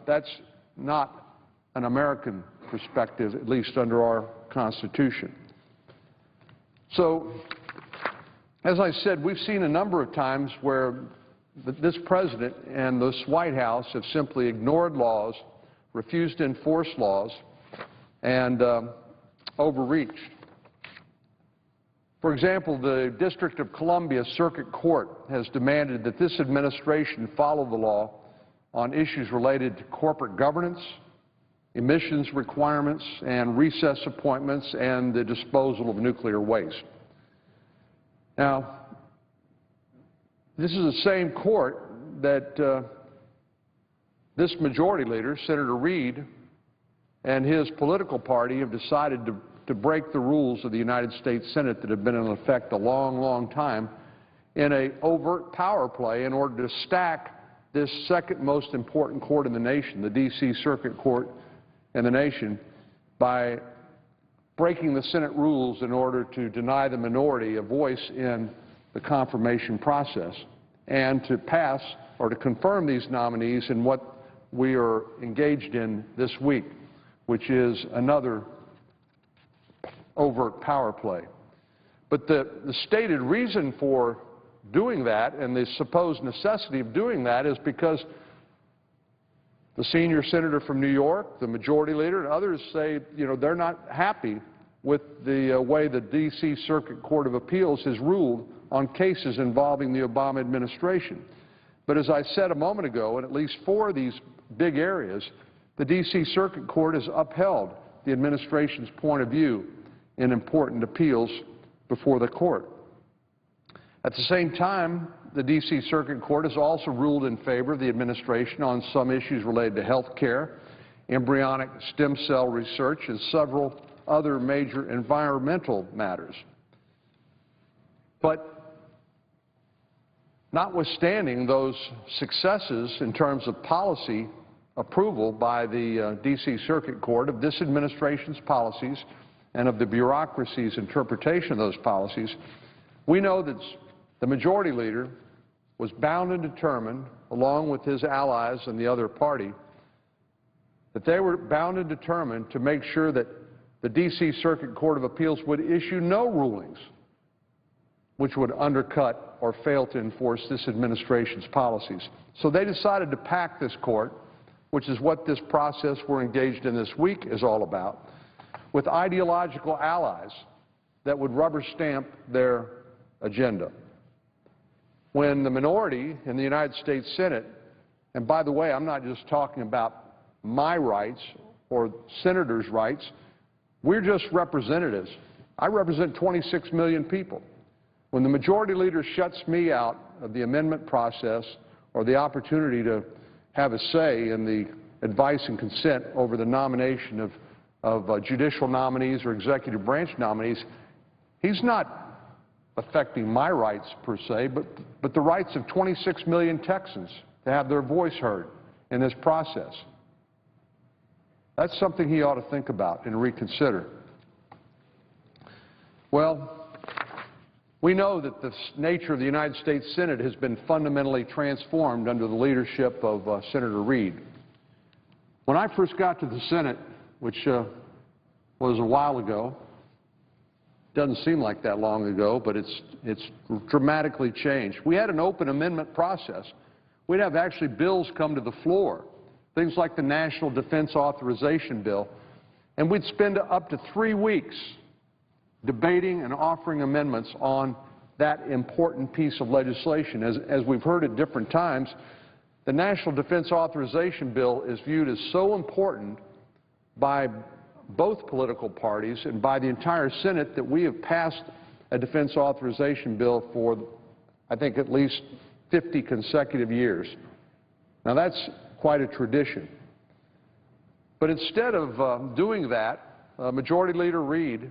that's not an American perspective, at least under our Constitution. So, as I said, we've seen a number of times where this President and this White House have simply ignored laws, refused to enforce laws, and overreached. For example, the District of Columbia Circuit Court has demanded that this administration follow the law on issues related to corporate governance, emissions requirements, and recess appointments, and the disposal of nuclear waste. Now, this is the same court that this majority leader, Senator Reid, and his political party have decided to break the rules of the United States Senate that have been in effect a long, long time in an overt power play in order to stack this second most important court in the nation, the D.C. Circuit Court in the nation, by breaking the Senate rules in order to deny the minority a voice in the confirmation process and to pass or to confirm these nominees in what we are engaged in this week, which is another overt power play. But the stated reason for doing that and the supposed necessity of doing that is because the senior senator from New York, the majority leader, and others say, you know, they're not happy with the way the D.C. Circuit Court of Appeals has ruled on cases involving the Obama administration. But as I said a moment ago, in at least 4 of these big areas, the D.C. Circuit Court has upheld the administration's point of view in important appeals before the court. At the same time, the D.C. Circuit Court has also ruled in favor of the administration on some issues related to health care, embryonic stem cell research, and several other major environmental matters. But notwithstanding those successes in terms of policy approval by the D.C. Circuit Court of this administration's policies and of the bureaucracy's interpretation of those policies, we know that the majority leader was bound and determined, along with his allies and the other party, that they were bound and determined to make sure that the D.C. Circuit Court of Appeals would issue no rulings which would undercut or fail to enforce this administration's policies. So they decided to pack this court, which is what this process we're engaged in this week is all about, with ideological allies that would rubber stamp their agenda. When the minority in the United States Senate, and by the way, I'm not just talking about my rights or senators' rights, we're just representatives. I represent 26 million people. When the majority leader shuts me out of the amendment process or the opportunity to have a say in the advice and consent over the nomination of judicial nominees or executive branch nominees, he's not affecting my rights per se, but the rights of 26 million Texans to have their voice heard in this process. That's something he ought to think about and reconsider. Well, we know that the nature of the United States Senate has been fundamentally transformed under the leadership of Senator Reid. When I first got to the Senate, which was a while ago, doesn't seem like that long ago, but it's dramatically changed. We had an open amendment process. We'd have actually bills come to the floor, things like the National Defense Authorization Bill, and we'd spend up to 3 weeks debating and offering amendments on that important piece of legislation. As we've heard at different times, the National Defense Authorization Bill is viewed as so important by both political parties and by the entire Senate that we have passed a defense authorization bill for, I think, at least 50 consecutive years. Now, that's quite a tradition. But instead of doing that, Majority Leader Reid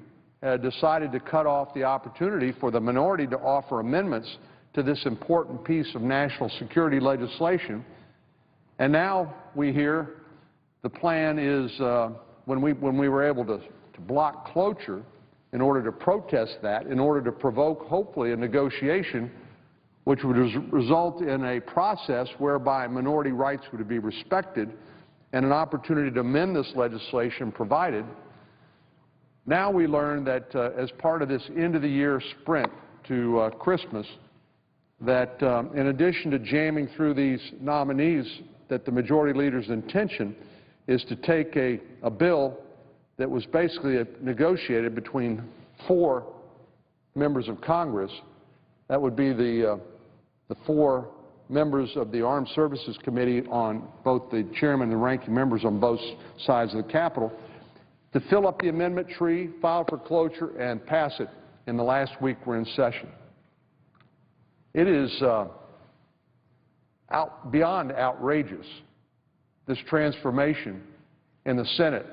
decided to cut off the opportunity for the minority to offer amendments to this important piece of national security legislation. And now we hear the plan is, when we were able to block cloture in order to protest that, in order to provoke, hopefully, a negotiation which would result in a process whereby minority rights would be respected and an opportunity to amend this legislation provided. Now we learn that as part of this end-of-the-year sprint to Christmas, that in addition to jamming through these nominees, that the majority leader's intention is to take a bill that was basically negotiated between 4 members of Congress. That would be the 4 members of the Armed Services Committee, on both the chairman and ranking members on both sides of the Capitol, to fill up the amendment tree, file for cloture, and pass it in the last week we're in session. It is beyond outrageous, this transformation in the Senate.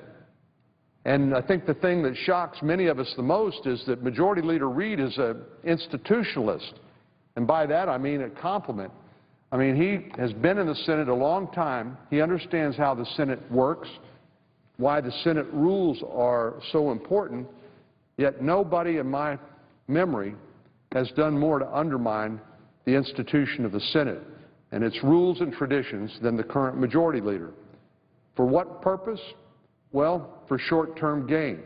And I think the thing that shocks many of us the most is that Majority Leader Reid is an institutionalist. And by that I mean a compliment. I mean, he has been in the Senate a long time. He understands how the Senate works, why the Senate rules are so important, yet nobody in my memory has done more to undermine the institution of the Senate and its rules and traditions than the current Majority Leader. For what purpose? Well, for short-term gain.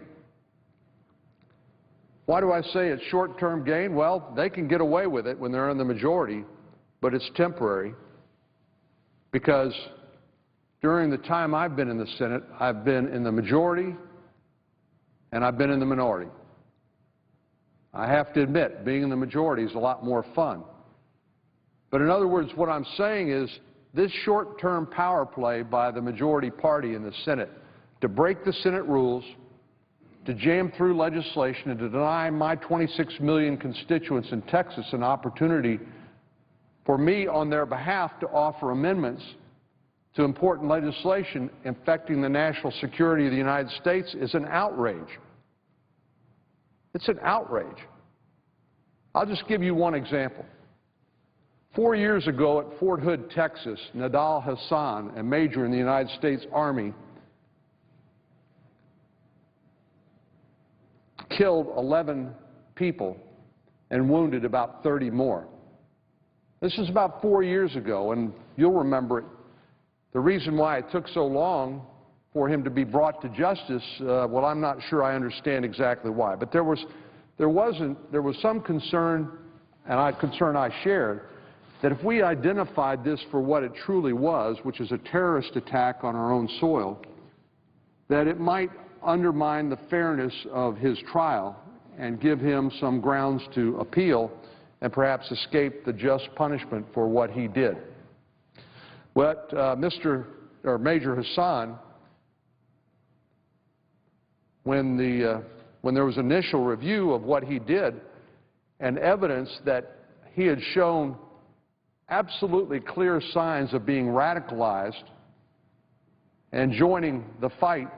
Why do I say it's short-term gain? Well, they can get away with it when they're in the majority, but it's temporary, because during the time I've been in the Senate, I've been in the majority and I've been in the minority. I have to admit, being in the majority is a lot more fun. But in other words, what I'm saying is this short-term power play by the majority party in the Senate to break the Senate rules, to jam through legislation, and to deny my 26 million constituents in Texas an opportunity for me on their behalf to offer amendments to important legislation affecting the national security of the United States is an outrage. It's an outrage. I'll just give you one example. 4 years ago at Fort Hood, Texas, Nadal Hassan, a major in the United States Army, killed 11 people and wounded about 30 more. This is about 4 years ago, and you'll remember it. The reason why it took so long for him to be brought to justice, well, I'm not sure I understand exactly why. But there was some concern, and I shared, that if we identified this for what it truly was, which is a terrorist attack on our own soil, that it might undermine the fairness of his trial and give him some grounds to appeal and perhaps escape the just punishment for what he did. But Major Hassan, when there was initial review of what he did and evidence that he had shown absolutely clear signs of being radicalized and joining the fight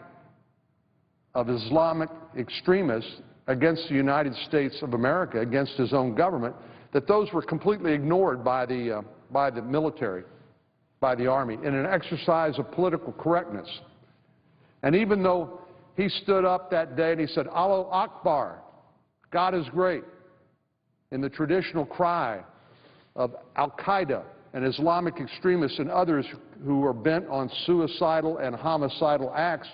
of Islamic extremists against the United States of America, against his own government, that those were completely ignored by the military, by the Army, in an exercise of political correctness. And even though he stood up that day and he said, "Allahu Akbar, God is great," in the traditional cry of al-Qaeda and Islamic extremists and others who are bent on suicidal and homicidal acts,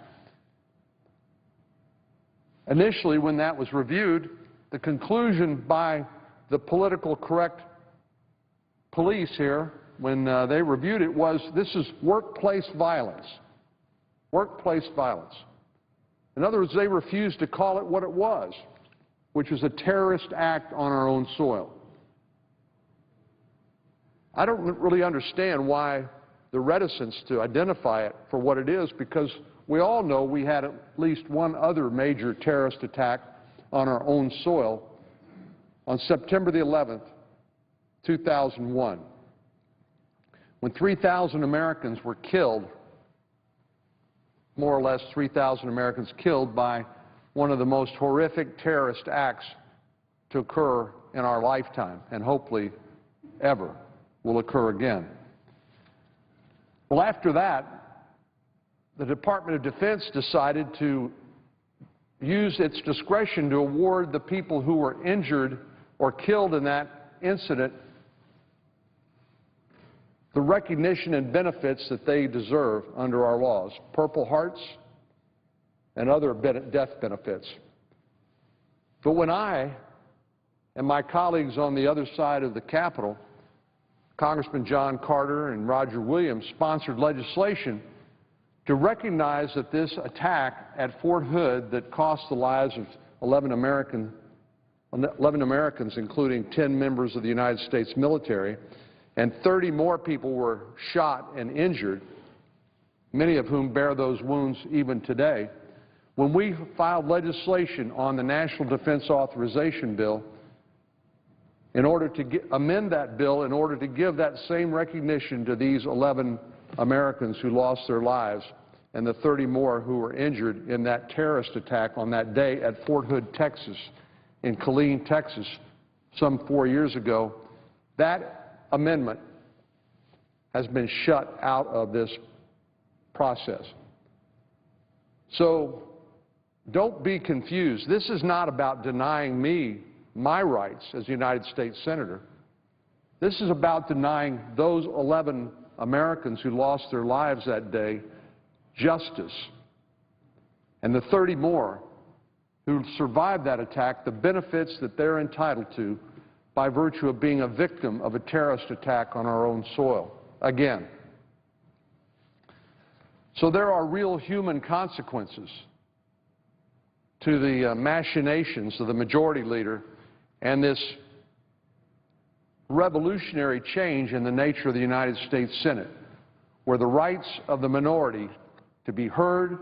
initially when that was reviewed, the conclusion by the political correct police here, when they reviewed it, was this is workplace violence. Workplace violence. In other words, they refused to call it what it was, which was a terrorist act on our own soil. I don't really understand why the reticence to identify it for what it is, because we all know we had at least one other major terrorist attack on our own soil on September the 11th, 2001, when 3,000 Americans were killed, more or less 3,000 Americans killed by one of the most horrific terrorist acts to occur in our lifetime, and hopefully ever will occur again. Well, after that, the Department of Defense decided to use its discretion to award the people who were injured or killed in that incident the recognition and benefits that they deserve under our laws, Purple Hearts and other death benefits. But when I and my colleagues on the other side of the Capitol, Congressman John Carter and Roger Williams, sponsored legislation to recognize that this attack at Fort Hood that cost the lives of 11 Americans, including 10 members of the United States military, and 30 more people were shot and injured, many of whom bear those wounds even today. When we filed legislation on the National Defense Authorization Bill, in order to amend that bill, in order to give that same recognition to these 11 Americans who lost their lives and the 30 more who were injured in that terrorist attack on that day at Fort Hood, Texas, in Killeen, Texas, some 4 years ago, that amendment has been shut out of this process. So don't be confused. This is not about denying me my rights as a United States Senator. This is about denying those 11 Americans who lost their lives that day justice, and the 30 more who survived that attack the benefits that they're entitled to by virtue of being a victim of a terrorist attack on our own soil, again. So there are real human consequences to the machinations of the majority leader and this revolutionary change in the nature of the United States Senate, where the rights of the minority to be heard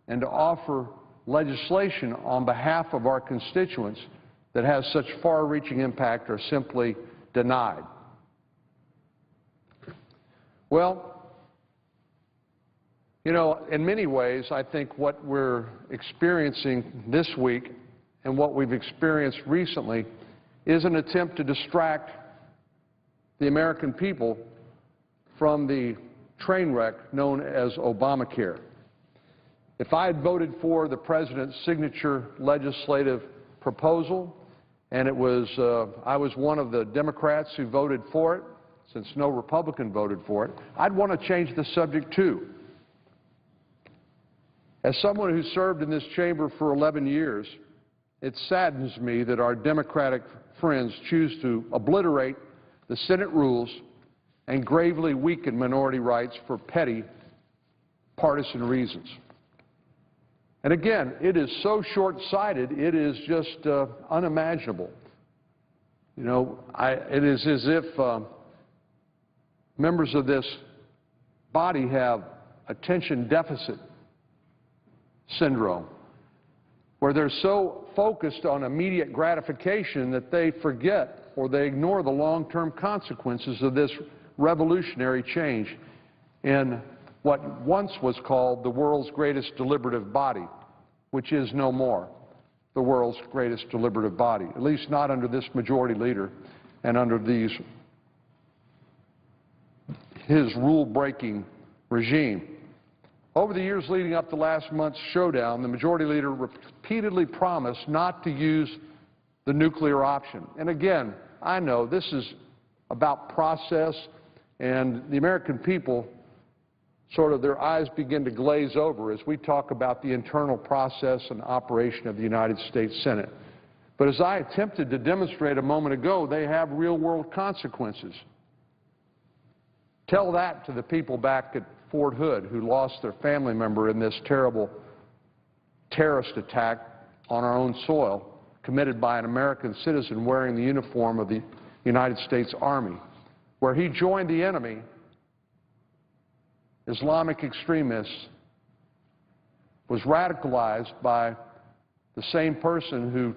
and to offer legislation on behalf of our constituents that has such far-reaching impact are simply denied. Well, you know, in many ways, I think what we're experiencing this week and what we've experienced recently is an attempt to distract the American people from the train wreck known as Obamacare. If I had voted for the President's signature legislative proposal, and I was one of the Democrats who voted for it, since no Republican voted for it, I'd want to change the subject too. As someone who served in this chamber for 11 years, it saddens me that our Democratic friends choose to obliterate the Senate rules and gravely weaken minority rights for petty partisan reasons. And again, it is so short-sighted, it is just unimaginable. You know, it is as if members of this body have attention deficit syndrome, where they're so focused on immediate gratification that they forget or they ignore the long-term consequences of this revolutionary change in what once was called the world's greatest deliberative body, which is no more the world's greatest deliberative body, at least not under this majority leader and under his rule-breaking regime. Over the years leading up to last month's showdown, the majority leader repeatedly promised not to use the nuclear option. And again, I know this is about process, and the American people sort of their eyes begin to glaze over as we talk about the internal process and operation of the United States Senate. But as I attempted to demonstrate a moment ago, they have real-world consequences. Tell that to the people back at Fort Hood who lost their family member in this terrible terrorist attack on our own soil committed by an American citizen wearing the uniform of the United States Army, where he joined the enemy, Islamic extremists, was radicalized by the same person who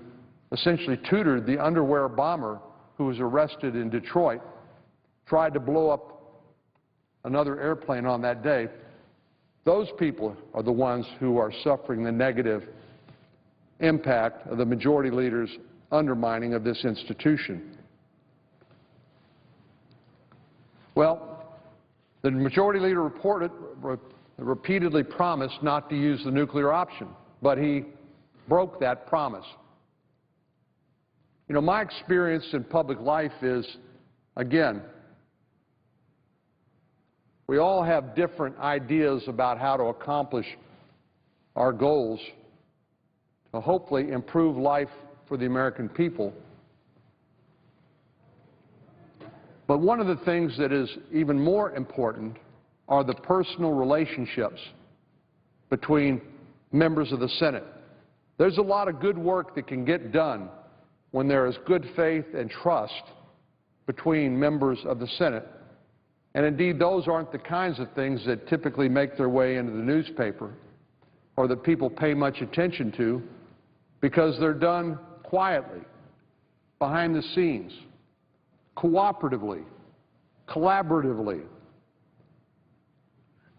essentially tutored the underwear bomber who was arrested in Detroit, tried to blow up another airplane on that day. Those people are the ones who are suffering the negative impact of the majority leader's undermining of this institution? Well, the majority leader repeatedly promised not to use the nuclear option, but he broke that promise. You know, my experience in public life is, again, we all have different ideas about how to accomplish our goals to hopefully improve life for the American people. But one of the things that is even more important are the personal relationships between members of the Senate. There's a lot of good work that can get done when there is good faith and trust between members of the Senate. And indeed, those aren't the kinds of things that typically make their way into the newspaper or that people pay much attention to, because they're done quietly, behind the scenes, cooperatively, collaboratively.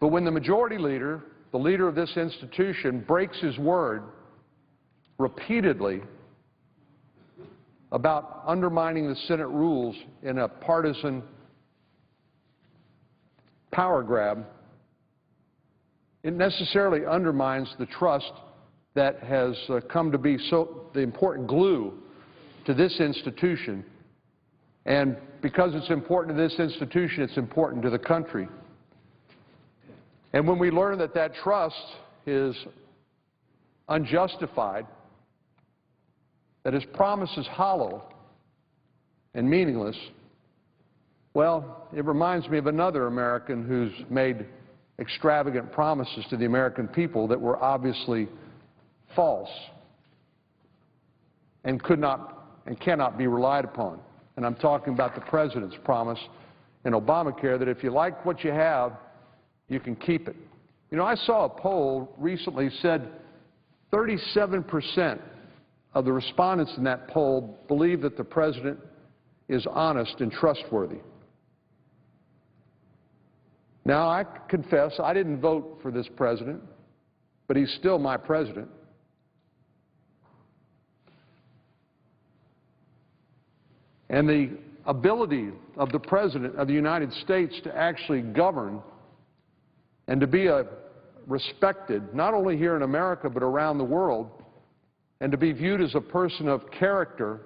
But when the majority leader, the leader of this institution, breaks his word repeatedly about undermining the Senate rules in a partisan power grab, it necessarily undermines the trust that has come to be so the important glue to this institution. And because it's important to this institution, it's important to the country. And when we learn that that trust is unjustified, that his promise is hollow and meaningless, well, it reminds me of another American who's made extravagant promises to the American people that were obviously false and could not and cannot be relied upon. And I'm talking about the President's promise in Obamacare that if you like what you have, you can keep it. You know, I saw a poll recently said 37% of the respondents in that poll believe that the President is honest and trustworthy. Now, I confess I didn't vote for this President, but he's still my President. And the ability of the President of the United States to actually govern and to be respected, not only here in America but around the world, and to be viewed as a person of character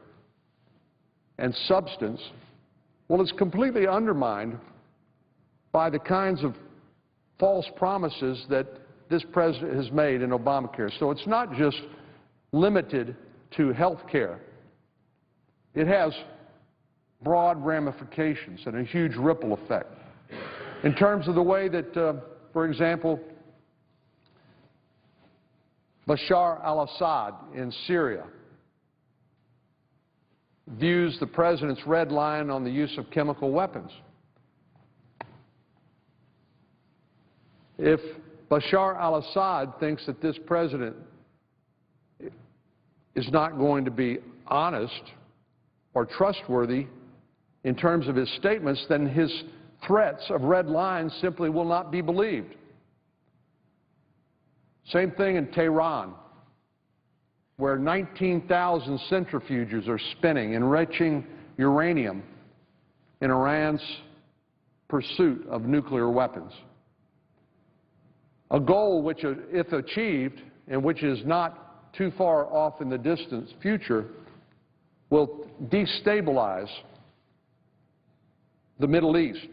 and substance, well, it's completely undermined by the kinds of false promises that this President has made in Obamacare. So it's not just limited to health care. It has broad ramifications and a huge ripple effect in terms of the way that, for example, Bashar al-Assad in Syria views the President's red line on the use of chemical weapons. If Bashar al-Assad thinks that this President is not going to be honest or trustworthy in terms of his statements, then his threats of red lines simply will not be believed. Same thing in Tehran, where 19,000 centrifuges are spinning, enriching uranium in Iran's pursuit of nuclear weapons. A goal which, if achieved, and which is not too far off in the distant future, will destabilize the Middle East,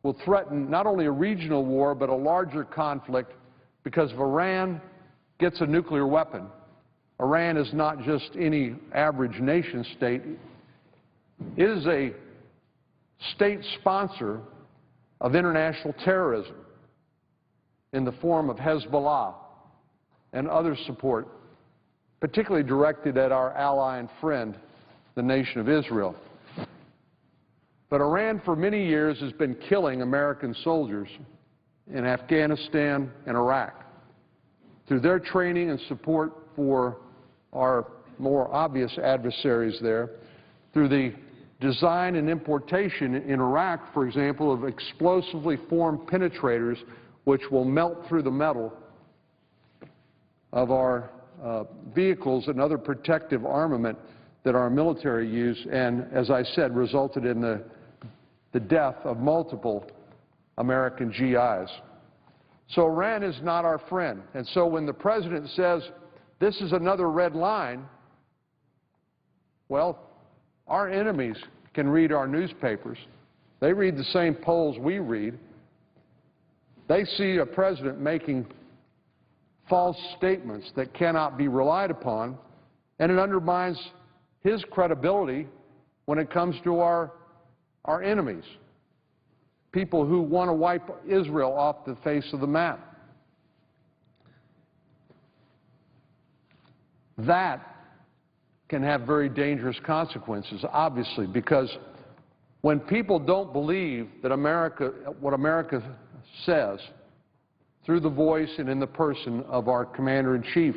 will threaten not only a regional war but a larger conflict, because if Iran gets a nuclear weapon, Iran is not just any average nation state. It is a state sponsor of international terrorism in the form of Hezbollah and other support, particularly directed at our ally and friend, the nation of Israel. But Iran for many years has been killing American soldiers in Afghanistan and Iraq through their training and support for our more obvious adversaries there, through the design and importation in Iraq, for example, of explosively formed penetrators which will melt through the metal of our vehicles and other protective armament that our military used, and as I said, resulted in the death of multiple American GIs. So Iran is not our friend. And so when the President says this is another red line, well, our enemies can read our newspapers. They read the same polls we read. They see a president making false statements that cannot be relied upon, and it undermines his credibility when it comes to our enemies, people who want to wipe Israel off the face of the map. That can have very dangerous consequences, obviously, because when people don't believe that what America says through the voice and in the person of our commander-in-chief,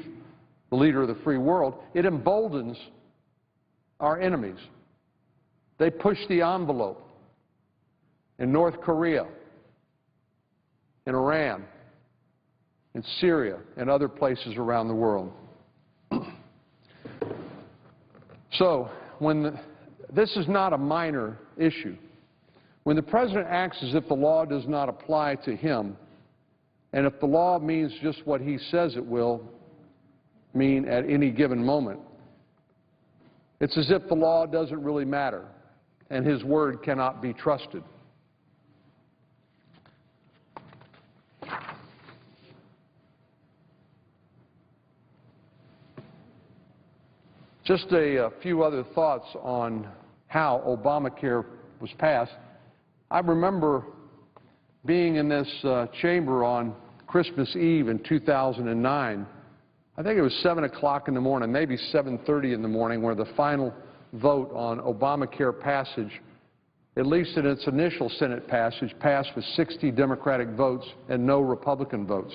the leader of the free world, it emboldens our enemies. They push the envelope in North Korea, in Iran, in Syria, and other places around the world. So, this is not a minor issue. When the President acts as if the law does not apply to him, and if the law means just what he says it will mean at any given moment, it's as if the law doesn't really matter, and his word cannot be trusted. Just a few other thoughts on how Obamacare was passed. I remember being in this chamber on Christmas Eve in 2009. I think it was 7 o'clock in the morning, maybe 7:30 in the morning, where the final vote on Obamacare passage, at least in its initial Senate passage, passed with 60 Democratic votes and no Republican votes.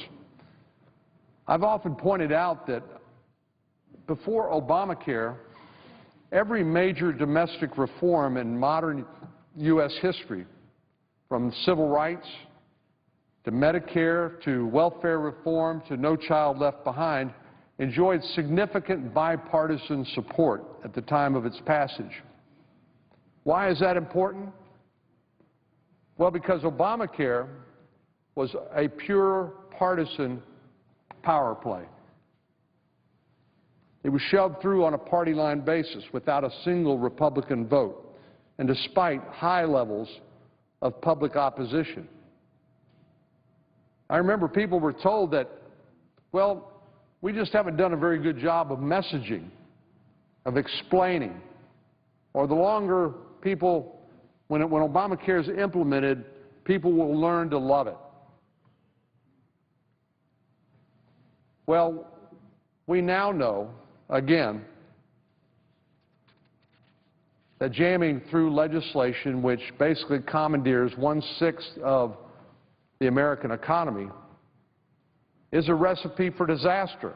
I've often pointed out that before Obamacare, every major domestic reform in modern U.S. history, from civil rights to Medicare to welfare reform to No Child Left Behind, enjoyed significant bipartisan support at the time of its passage. Why is that important? Well, because Obamacare was a pure partisan power play. It was shoved through on a party line basis without a single Republican vote, and despite high levels of public opposition. I remember people were told that, well, we just haven't done a very good job of messaging, of explaining, or the longer people, when Obamacare is implemented, people will learn to love it. Well, we now know, again, that jamming through legislation which basically commandeers 1/6 of the American economy is a recipe for disaster.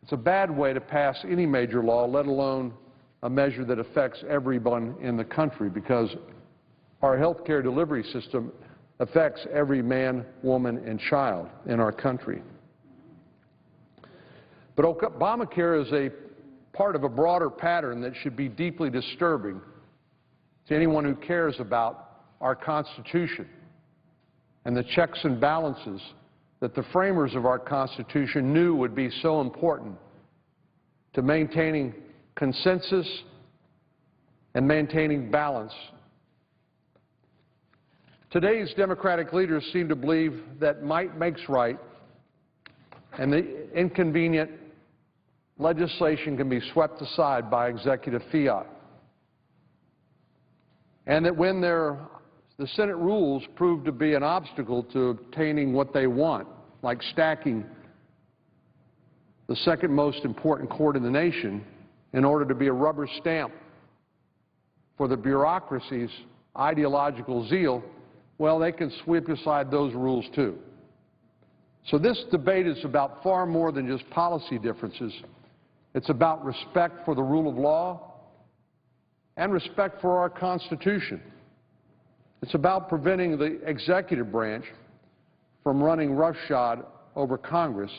It's a bad way to pass any major law, let alone a measure that affects everyone in the country, because our health care delivery system affects every man, woman, and child in our country. But Obamacare is a part of a broader pattern that should be deeply disturbing to anyone who cares about our Constitution and the checks and balances that the framers of our Constitution knew would be so important to maintaining consensus and maintaining balance. Today's Democratic leaders seem to believe that might makes right, and the inconvenient legislation can be swept aside by executive fiat. And that when the Senate rules prove to be an obstacle to obtaining what they want, like stacking the second most important court in the nation in order to be a rubber stamp for the bureaucracy's ideological zeal, well, they can sweep aside those rules too. So this debate is about far more than just policy differences. It's about respect for the rule of law and respect for our Constitution. It's about preventing the executive branch from running roughshod over Congress,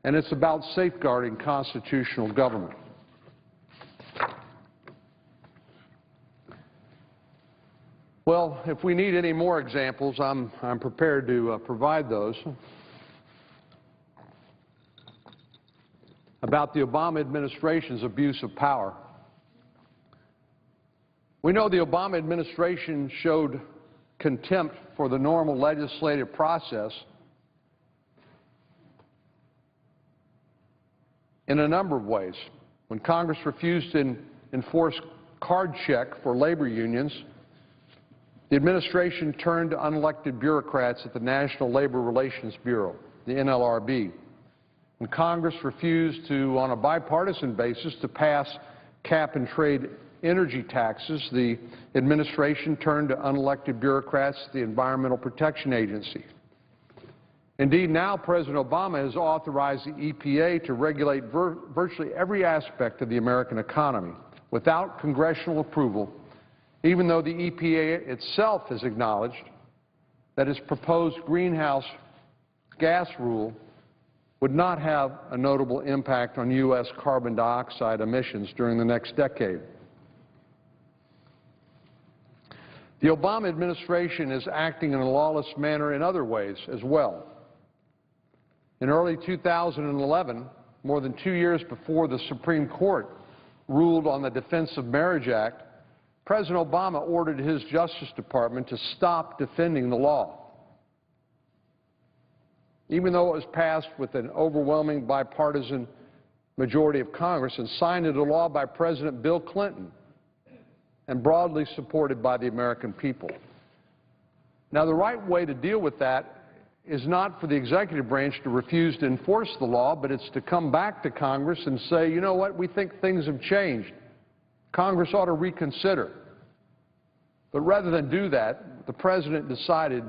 and it's about safeguarding constitutional government. Well, if we need any more examples, I'm prepared to provide those. About the Obama administration's abuse of power. We know the Obama administration showed contempt for the normal legislative process in a number of ways. When Congress refused to enforce card check for labor unions, the administration turned to unelected bureaucrats at the National Labor Relations Bureau, the NLRB. When Congress refused to, on a bipartisan basis, to pass cap-and-trade energy taxes, the administration turned to unelected bureaucrats at the Environmental Protection Agency. Indeed, now President Obama has authorized the EPA to regulate virtually every aspect of the American economy without congressional approval, even though the EPA itself has acknowledged that its proposed greenhouse gas rule would not have a notable impact on U.S. carbon dioxide emissions during the next decade. The Obama administration is acting in a lawless manner in other ways as well. In early 2011, more than 2 years before the Supreme Court ruled on the Defense of Marriage Act, President Obama ordered his Justice Department to stop defending the law. Even though it was passed with an overwhelming bipartisan majority of Congress and signed into law by President Bill Clinton and broadly supported by the American people. Now, the right way to deal with that is not for the executive branch to refuse to enforce the law, but it's to come back to Congress and say, you know what, we think things have changed. Congress ought to reconsider. But rather than do that, the President decided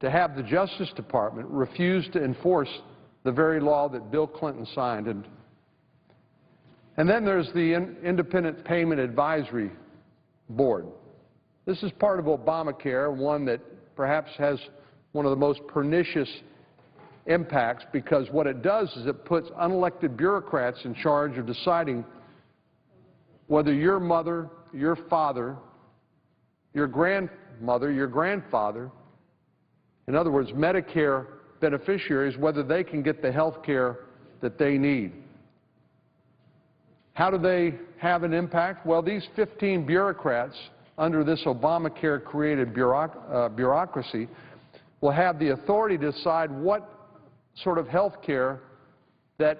to have the Justice Department refuse to enforce the very law that Bill Clinton signed. And then there's the Independent Payment Advisory Board. This is part of Obamacare, one that perhaps has one of the most pernicious impacts, because what it does is it puts unelected bureaucrats in charge of deciding whether your mother, your father, your grandmother, your grandfather, in other words, Medicare beneficiaries, whether they can get the health care that they need. How do they have an impact? Well, these 15 bureaucrats under this Obamacare-created bureaucracy will have the authority to decide what sort of health care that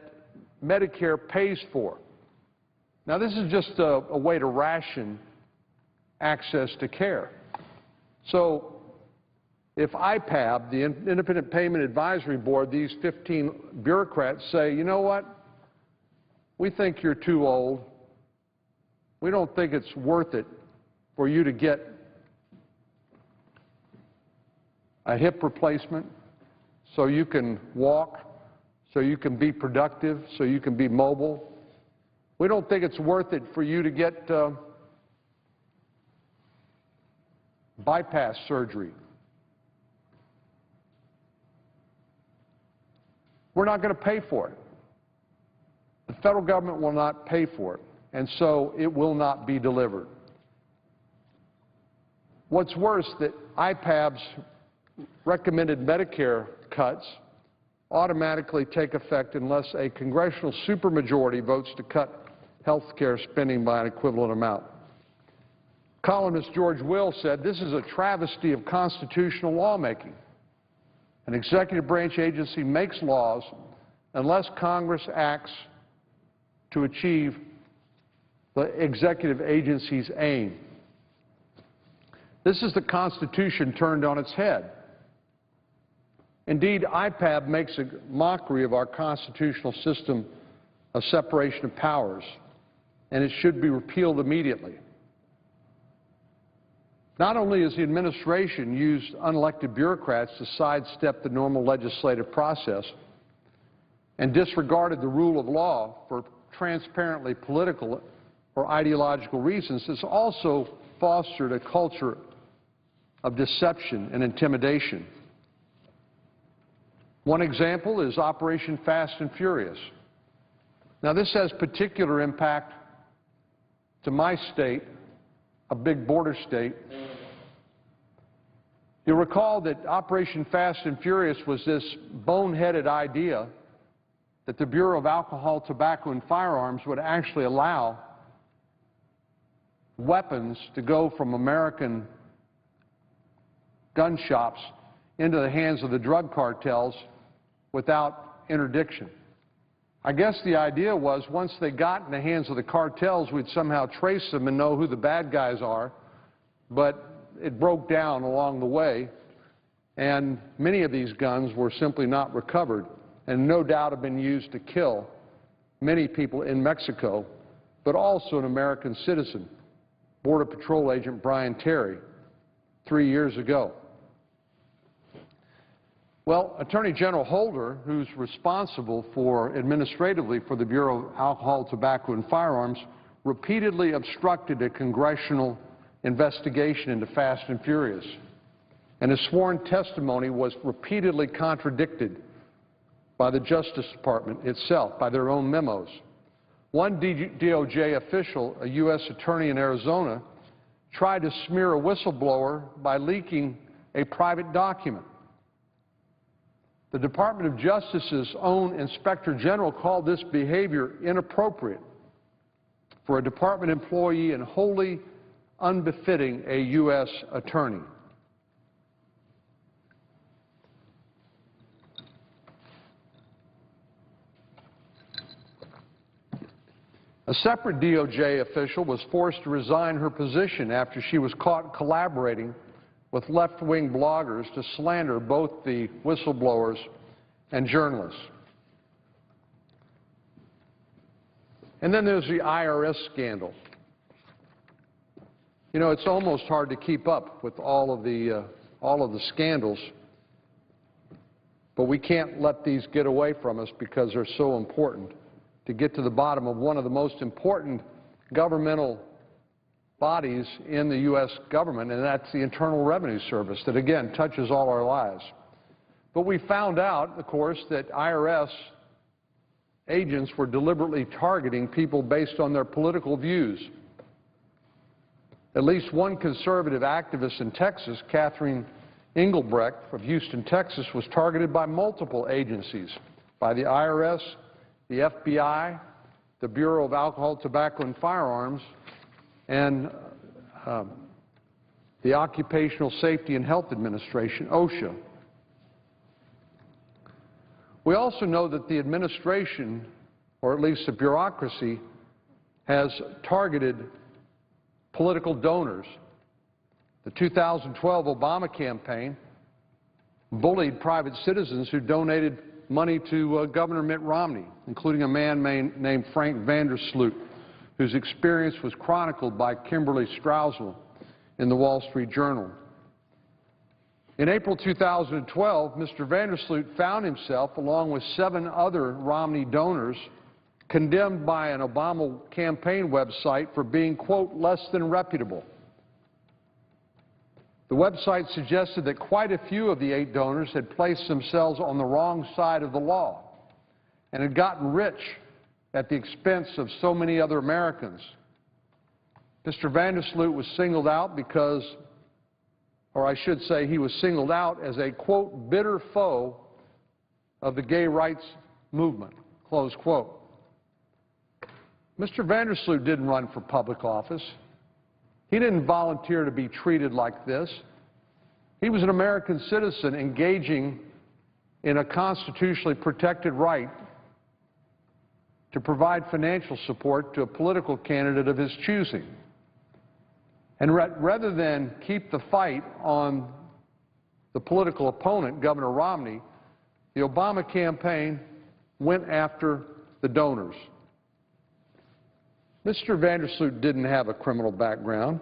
Medicare pays for. Now, this is just a way to ration access to care. So if IPAB, the Independent Payment Advisory Board, these 15 bureaucrats say, you know what, we think you're too old, we don't think it's worth it for you to get a hip replacement so you can walk, so you can be productive, so you can be mobile. We don't think it's worth it for you to get bypass surgery. We're not going to pay for it. The federal government will not pay for it, and so it will not be delivered. What's worse, that IPAB's recommended Medicare cuts automatically take effect unless a congressional supermajority votes to cut health care spending by an equivalent amount. Columnist George Will said, this is a travesty of constitutional lawmaking. An executive branch agency makes laws unless Congress acts to achieve the executive agency's aim. This is the Constitution turned on its head. Indeed, IPAB makes a mockery of our constitutional system of separation of powers, and it should be repealed immediately. Not only has the administration used unelected bureaucrats to sidestep the normal legislative process and disregarded the rule of law for transparently political or ideological reasons, it's also fostered a culture of deception and intimidation. One example is Operation Fast and Furious. Now, this has particular impact to my state, a big border state. You'll recall that Operation Fast and Furious was this boneheaded idea that the Bureau of Alcohol, Tobacco, and Firearms would actually allow weapons to go from American gun shops into the hands of the drug cartels without interdiction. I guess the idea was once they got in the hands of the cartels, we'd somehow trace them and know who the bad guys are, but it broke down along the way, and many of these guns were simply not recovered and no doubt have been used to kill many people in Mexico, but also an American citizen, Border Patrol Agent Brian Terry, 3 years ago. Well, Attorney General Holder, who's responsible administratively for the Bureau of Alcohol, Tobacco, and Firearms, repeatedly obstructed a congressional investigation into Fast and Furious, and his sworn testimony was repeatedly contradicted by the Justice Department itself, by their own memos. One DOJ official, a U.S. attorney in Arizona, tried to smear a whistleblower by leaking a private document. The Department of Justice's own Inspector General called this behavior inappropriate for a department employee and wholly unbefitting a U.S. attorney. A separate DOJ official was forced to resign her position after she was caught collaborating with left-wing bloggers to slander both the whistleblowers and journalists. And then there's the IRS scandal. You know, it's almost hard to keep up with all of the scandals, but we can't let these get away from us because they're so important to get to the bottom of one of the most important governmental bodies in the U.S. government, and that's the Internal Revenue Service that, again, touches all our lives. But we found out, of course, that IRS agents were deliberately targeting people based on their political views. At least one conservative activist in Texas, Catherine Engelbrecht of Houston, Texas, was targeted by multiple agencies, by the IRS, the FBI, the Bureau of Alcohol, Tobacco, and Firearms, and the Occupational Safety and Health Administration, OSHA. We also know that the administration, or at least the bureaucracy, has targeted political donors. The 2012 Obama campaign bullied private citizens who donated money to Governor Mitt Romney, including a man named Frank Vandersloot, whose experience was chronicled by Kimberly Strausel in the Wall Street Journal. In April 2012, Mr. Vandersloot found himself, along with 7 other Romney donors, condemned by an Obama campaign website for being, quote, less than reputable. The website suggested that quite a few of the 8 donors had placed themselves on the wrong side of the law and had gotten rich at the expense of so many other Americans. Mr. Vandersloot was singled out because, or I should say he was singled out as a, quote, bitter foe of the gay rights movement, close quote. Mr. Vandersloot didn't run for public office. He didn't volunteer to be treated like this. He was an American citizen engaging in a constitutionally protected right to provide financial support to a political candidate of his choosing. And rather than keep the fight on the political opponent, Governor Romney, the Obama campaign went after the donors. Mr. Vandersloot didn't have a criminal background,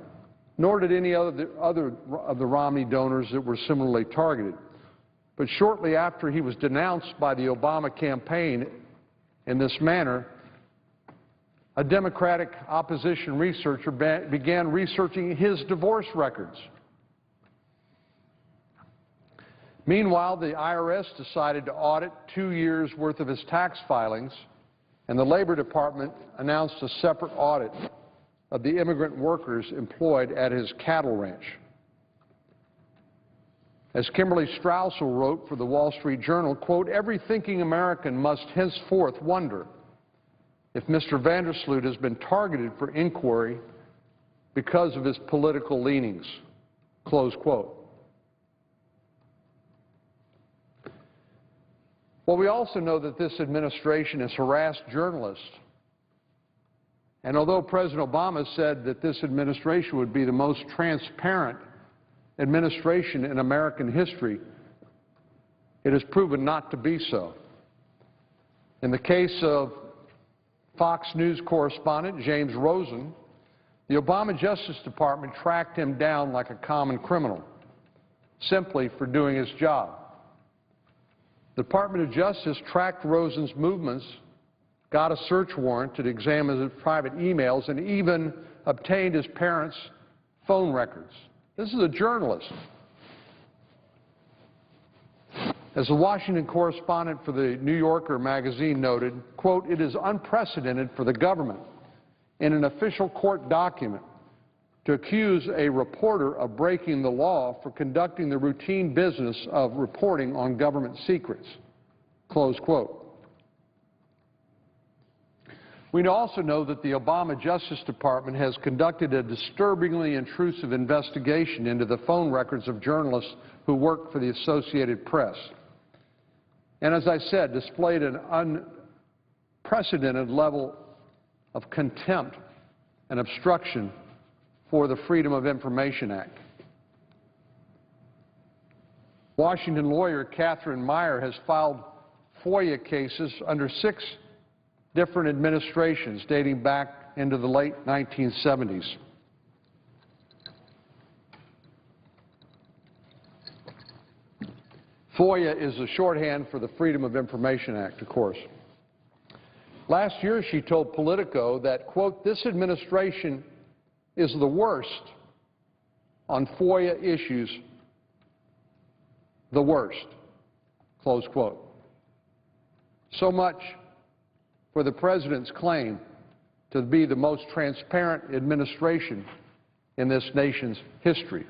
nor did any other of the Romney donors that were similarly targeted. But shortly after he was denounced by the Obama campaign in this manner, a Democratic opposition researcher began researching his divorce records. Meanwhile, the IRS decided to audit 2 years' worth of his tax filings, and the Labor Department announced a separate audit of the immigrant workers employed at his cattle ranch. As Kimberly Strausel wrote for the Wall Street Journal, quote, "Every thinking American must henceforth wonder if Mr. Vandersloot has been targeted for inquiry because of his political leanings," close quote. Well, we also know that this administration has harassed journalists. And although President Obama said that this administration would be the most transparent administration in American history, it has proven not to be so. In the case of Fox News correspondent James Rosen, the Obama Justice Department tracked him down like a common criminal, simply for doing his job. The Department of Justice tracked Rosen's movements, got a search warrant to examine his private emails, and even obtained his parents' phone records. This is a journalist. As the Washington correspondent for the New Yorker magazine noted, quote, "It is unprecedented for the government in an official court document to accuse a reporter of breaking the law for conducting the routine business of reporting on government secrets," close quote. We also know that the Obama Justice Department has conducted a disturbingly intrusive investigation into the phone records of journalists who work for the Associated Press. And as I said, displayed an unprecedented level of contempt and obstruction for the Freedom of Information Act. Washington lawyer Catherine Meyer has filed FOIA cases under 6 different administrations dating back into the late 1970s. FOIA is a shorthand for the Freedom of Information Act, of course. Last year she told Politico that, quote, "This administration is the worst on FOIA issues, the worst," close quote. So much for the President's claim to be the most transparent administration in this nation's history.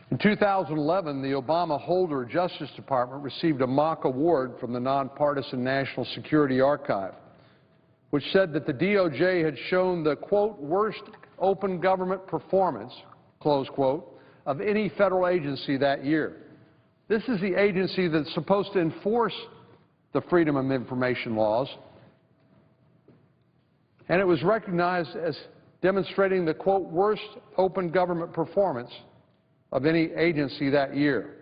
In 2011, the Obama Holder Justice Department received a mock award from the nonpartisan National Security Archive, which said that the DOJ had shown the, quote, "worst open government performance," close quote, of any federal agency that year. This is the agency that's supposed to enforce the Freedom of Information laws, and it was recognized as demonstrating the, quote, "worst open government performance of any agency that year."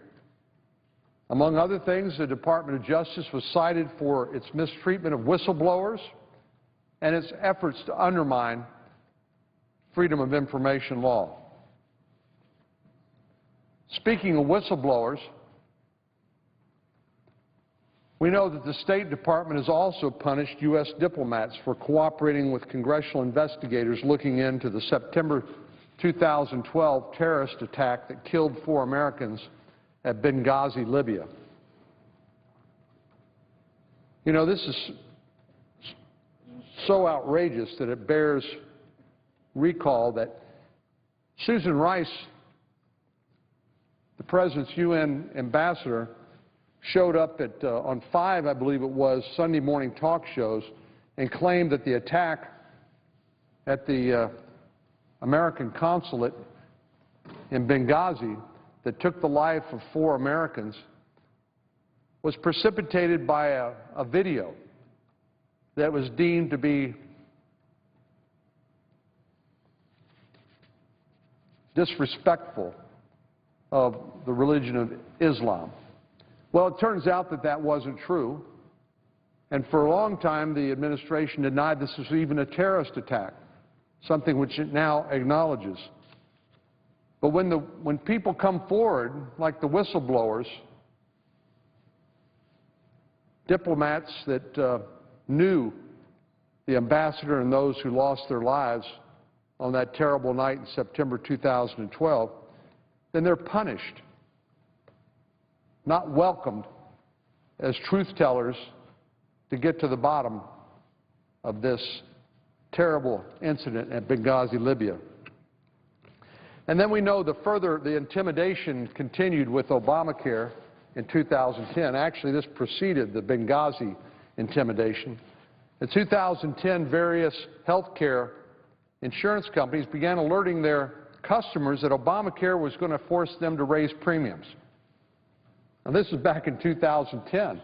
Among other things, the Department of Justice was cited for its mistreatment of whistleblowers and its efforts to undermine Freedom of Information law. Speaking of whistleblowers, we know that the State Department has also punished U.S. diplomats for cooperating with congressional investigators looking into the September 2012 terrorist attack that killed 4 Americans at Benghazi, Libya. You know, this is so outrageous that it bears recall that Susan Rice, the President's UN ambassador, showed up at, on 5, I believe it was, Sunday morning talk shows and claimed that the attack at the American consulate in Benghazi that took the life of 4 Americans was precipitated by a video that was deemed to be disrespectful of the religion of Islam. Well, it turns out that that wasn't true, and for a long time the administration denied this was even a terrorist attack, something which it now acknowledges. But when people come forward, like the whistleblowers, diplomats that knew the ambassador and those who lost their lives on that terrible night in September 2012, then they're punished, not welcomed as truth tellers to get to the bottom of this terrible incident at Benghazi, Libya. And then we know the intimidation continued with Obamacare in 2010. Actually, this preceded the Benghazi intimidation. In 2010, various health care insurance companies began alerting their customers that Obamacare was going to force them to raise premiums. Now, this is back in 2010.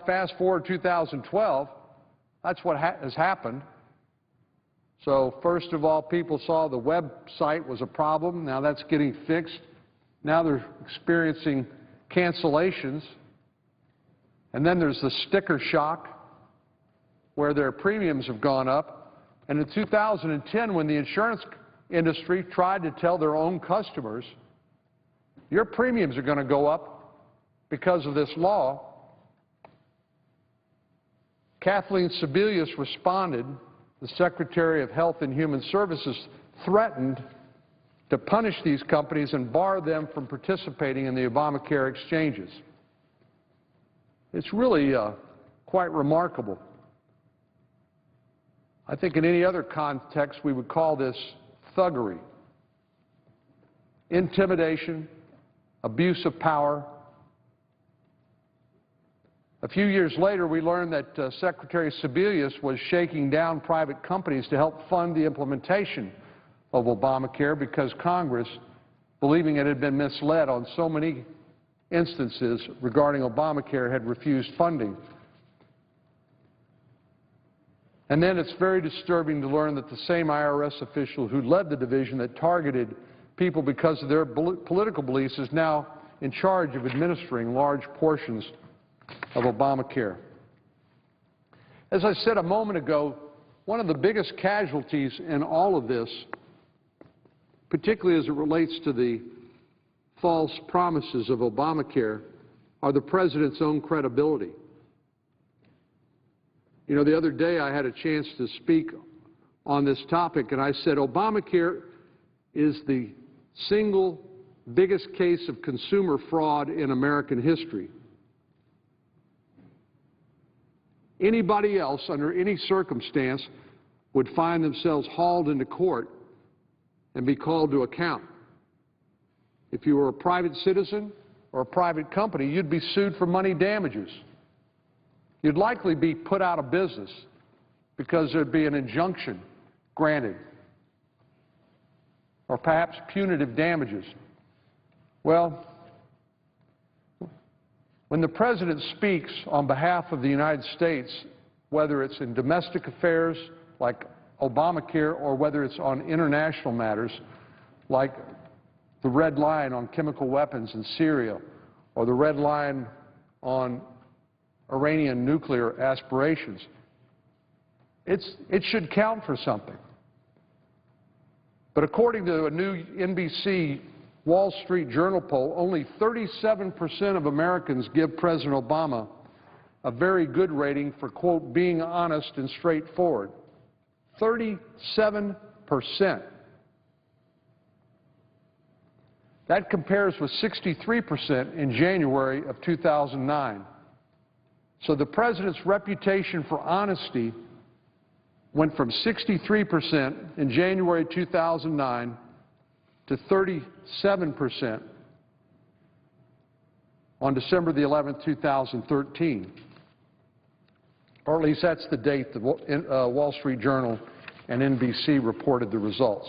Fast forward 2012, that's what has happened. So first of all, people saw the website was a problem. Now that's getting fixed. Now they're experiencing cancellations. And then there's the sticker shock where their premiums have gone up. And in 2010, when the insurance industry tried to tell their own customers, your premiums are going to go up because of this law, Kathleen Sebelius responded. The Secretary of Health and Human Services threatened to punish these companies and bar them from participating in the Obamacare exchanges. It's really quite remarkable. I think in any other context we would call this thuggery, intimidation, abuse of power. A few years later, we learned that Secretary Sebelius was shaking down private companies to help fund the implementation of Obamacare because Congress, believing it had been misled on so many instances regarding Obamacare, had refused funding. And then it's very disturbing to learn that the same IRS official who led the division that targeted people because of their political beliefs is now in charge of administering large portions of Obamacare. As I said a moment ago, one of the biggest casualties in all of this, particularly as it relates to the false promises of Obamacare, are the President's own credibility. You know, the other day I had a chance to speak on this topic, and I said Obamacare is the single biggest case of consumer fraud in American history. Anybody else, under any circumstance, would find themselves hauled into court and be called to account. If you were a private citizen or a private company, you'd be sued for money damages. You'd likely be put out of business because there'd be an injunction granted, or perhaps punitive damages. Well, when the President speaks on behalf of the United States, whether it's in domestic affairs like Obamacare or whether it's on international matters like the red line on chemical weapons in Syria or the red line on Iranian nuclear aspirations, it should count for something. But according to a new NBC Wall Street Journal poll, only 37% of Americans give President Obama a very good rating for, quote, being honest and straightforward. 37%. That compares with 63% in January of 2009. So the President's reputation for honesty went from 63% in January 2009 to 37% on December the 11th, 2013. Or at least that's the date the Wall Street Journal and NBC reported the results.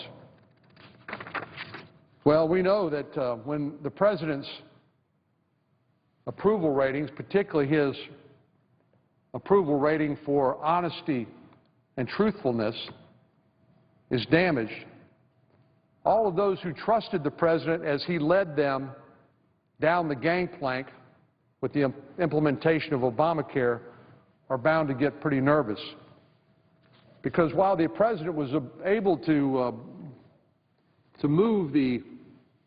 Well, we know that when the President's approval ratings, particularly his approval rating for honesty and truthfulness, is damaged, all of those who trusted the President as he led them down the gangplank with the implementation of Obamacare are bound to get pretty nervous. Because while the President was able to move the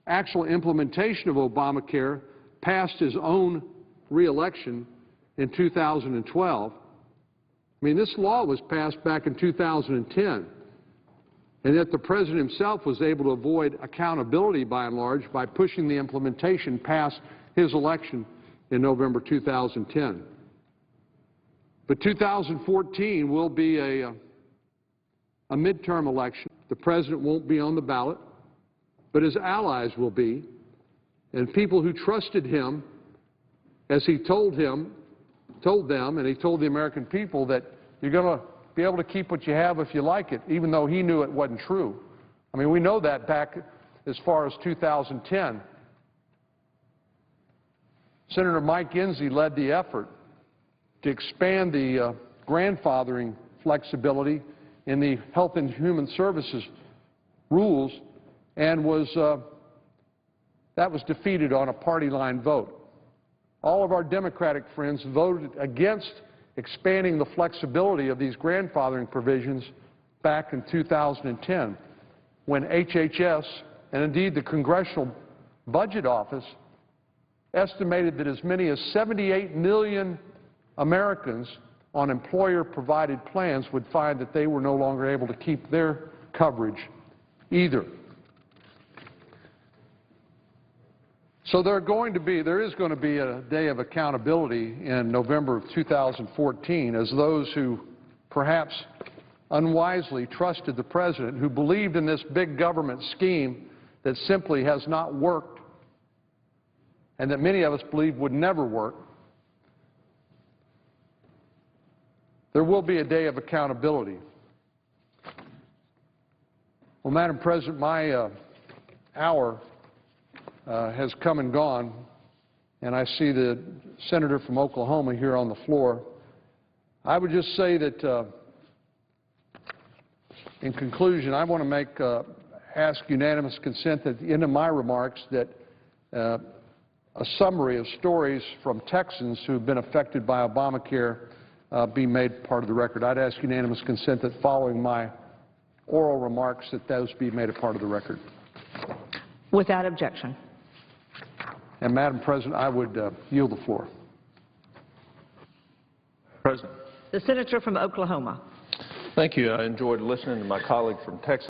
actual implementation of Obamacare past his own re-election in 2012, I mean, this law was passed back in 2010. and that the President himself was able to avoid accountability by and large by pushing the implementation past his election in November 2010. But 2014 will be a midterm election. The President won't be on the ballot, but his allies will be, and people who trusted him as he told them, and he told the American people that you're going to be able to keep what you have if you like it, even though he knew it wasn't true. I mean, we know that back as far as 2010. Senator Mike Enzi led the effort to expand the grandfathering flexibility in the Health and Human Services rules, and that was defeated on a party line vote. All of our Democratic friends voted against expanding the flexibility of these grandfathering provisions back in 2010, when HHS and indeed the Congressional Budget Office estimated that as many as 78 million Americans on employer-provided plans would find that they were no longer able to keep their coverage either. So there is going to be a day of accountability in November of 2014 as those who perhaps unwisely trusted the President, who believed in this big government scheme that simply has not worked and that many of us believe would never work. There will be a day of accountability. Well, Madam President, my hour has come and gone, and I see the senator from Oklahoma here on the floor. I would just say that in conclusion, I want to ask unanimous consent at the end of my remarks that a summary of stories from Texans who have been affected by Obamacare be made part of the record. I'd ask unanimous consent that following my oral remarks that those be made a part of the record.
Without objection.
And, Madam President, I would yield the floor.
President.
The senator from Oklahoma.
Thank you. I enjoyed listening to my colleague from Texas.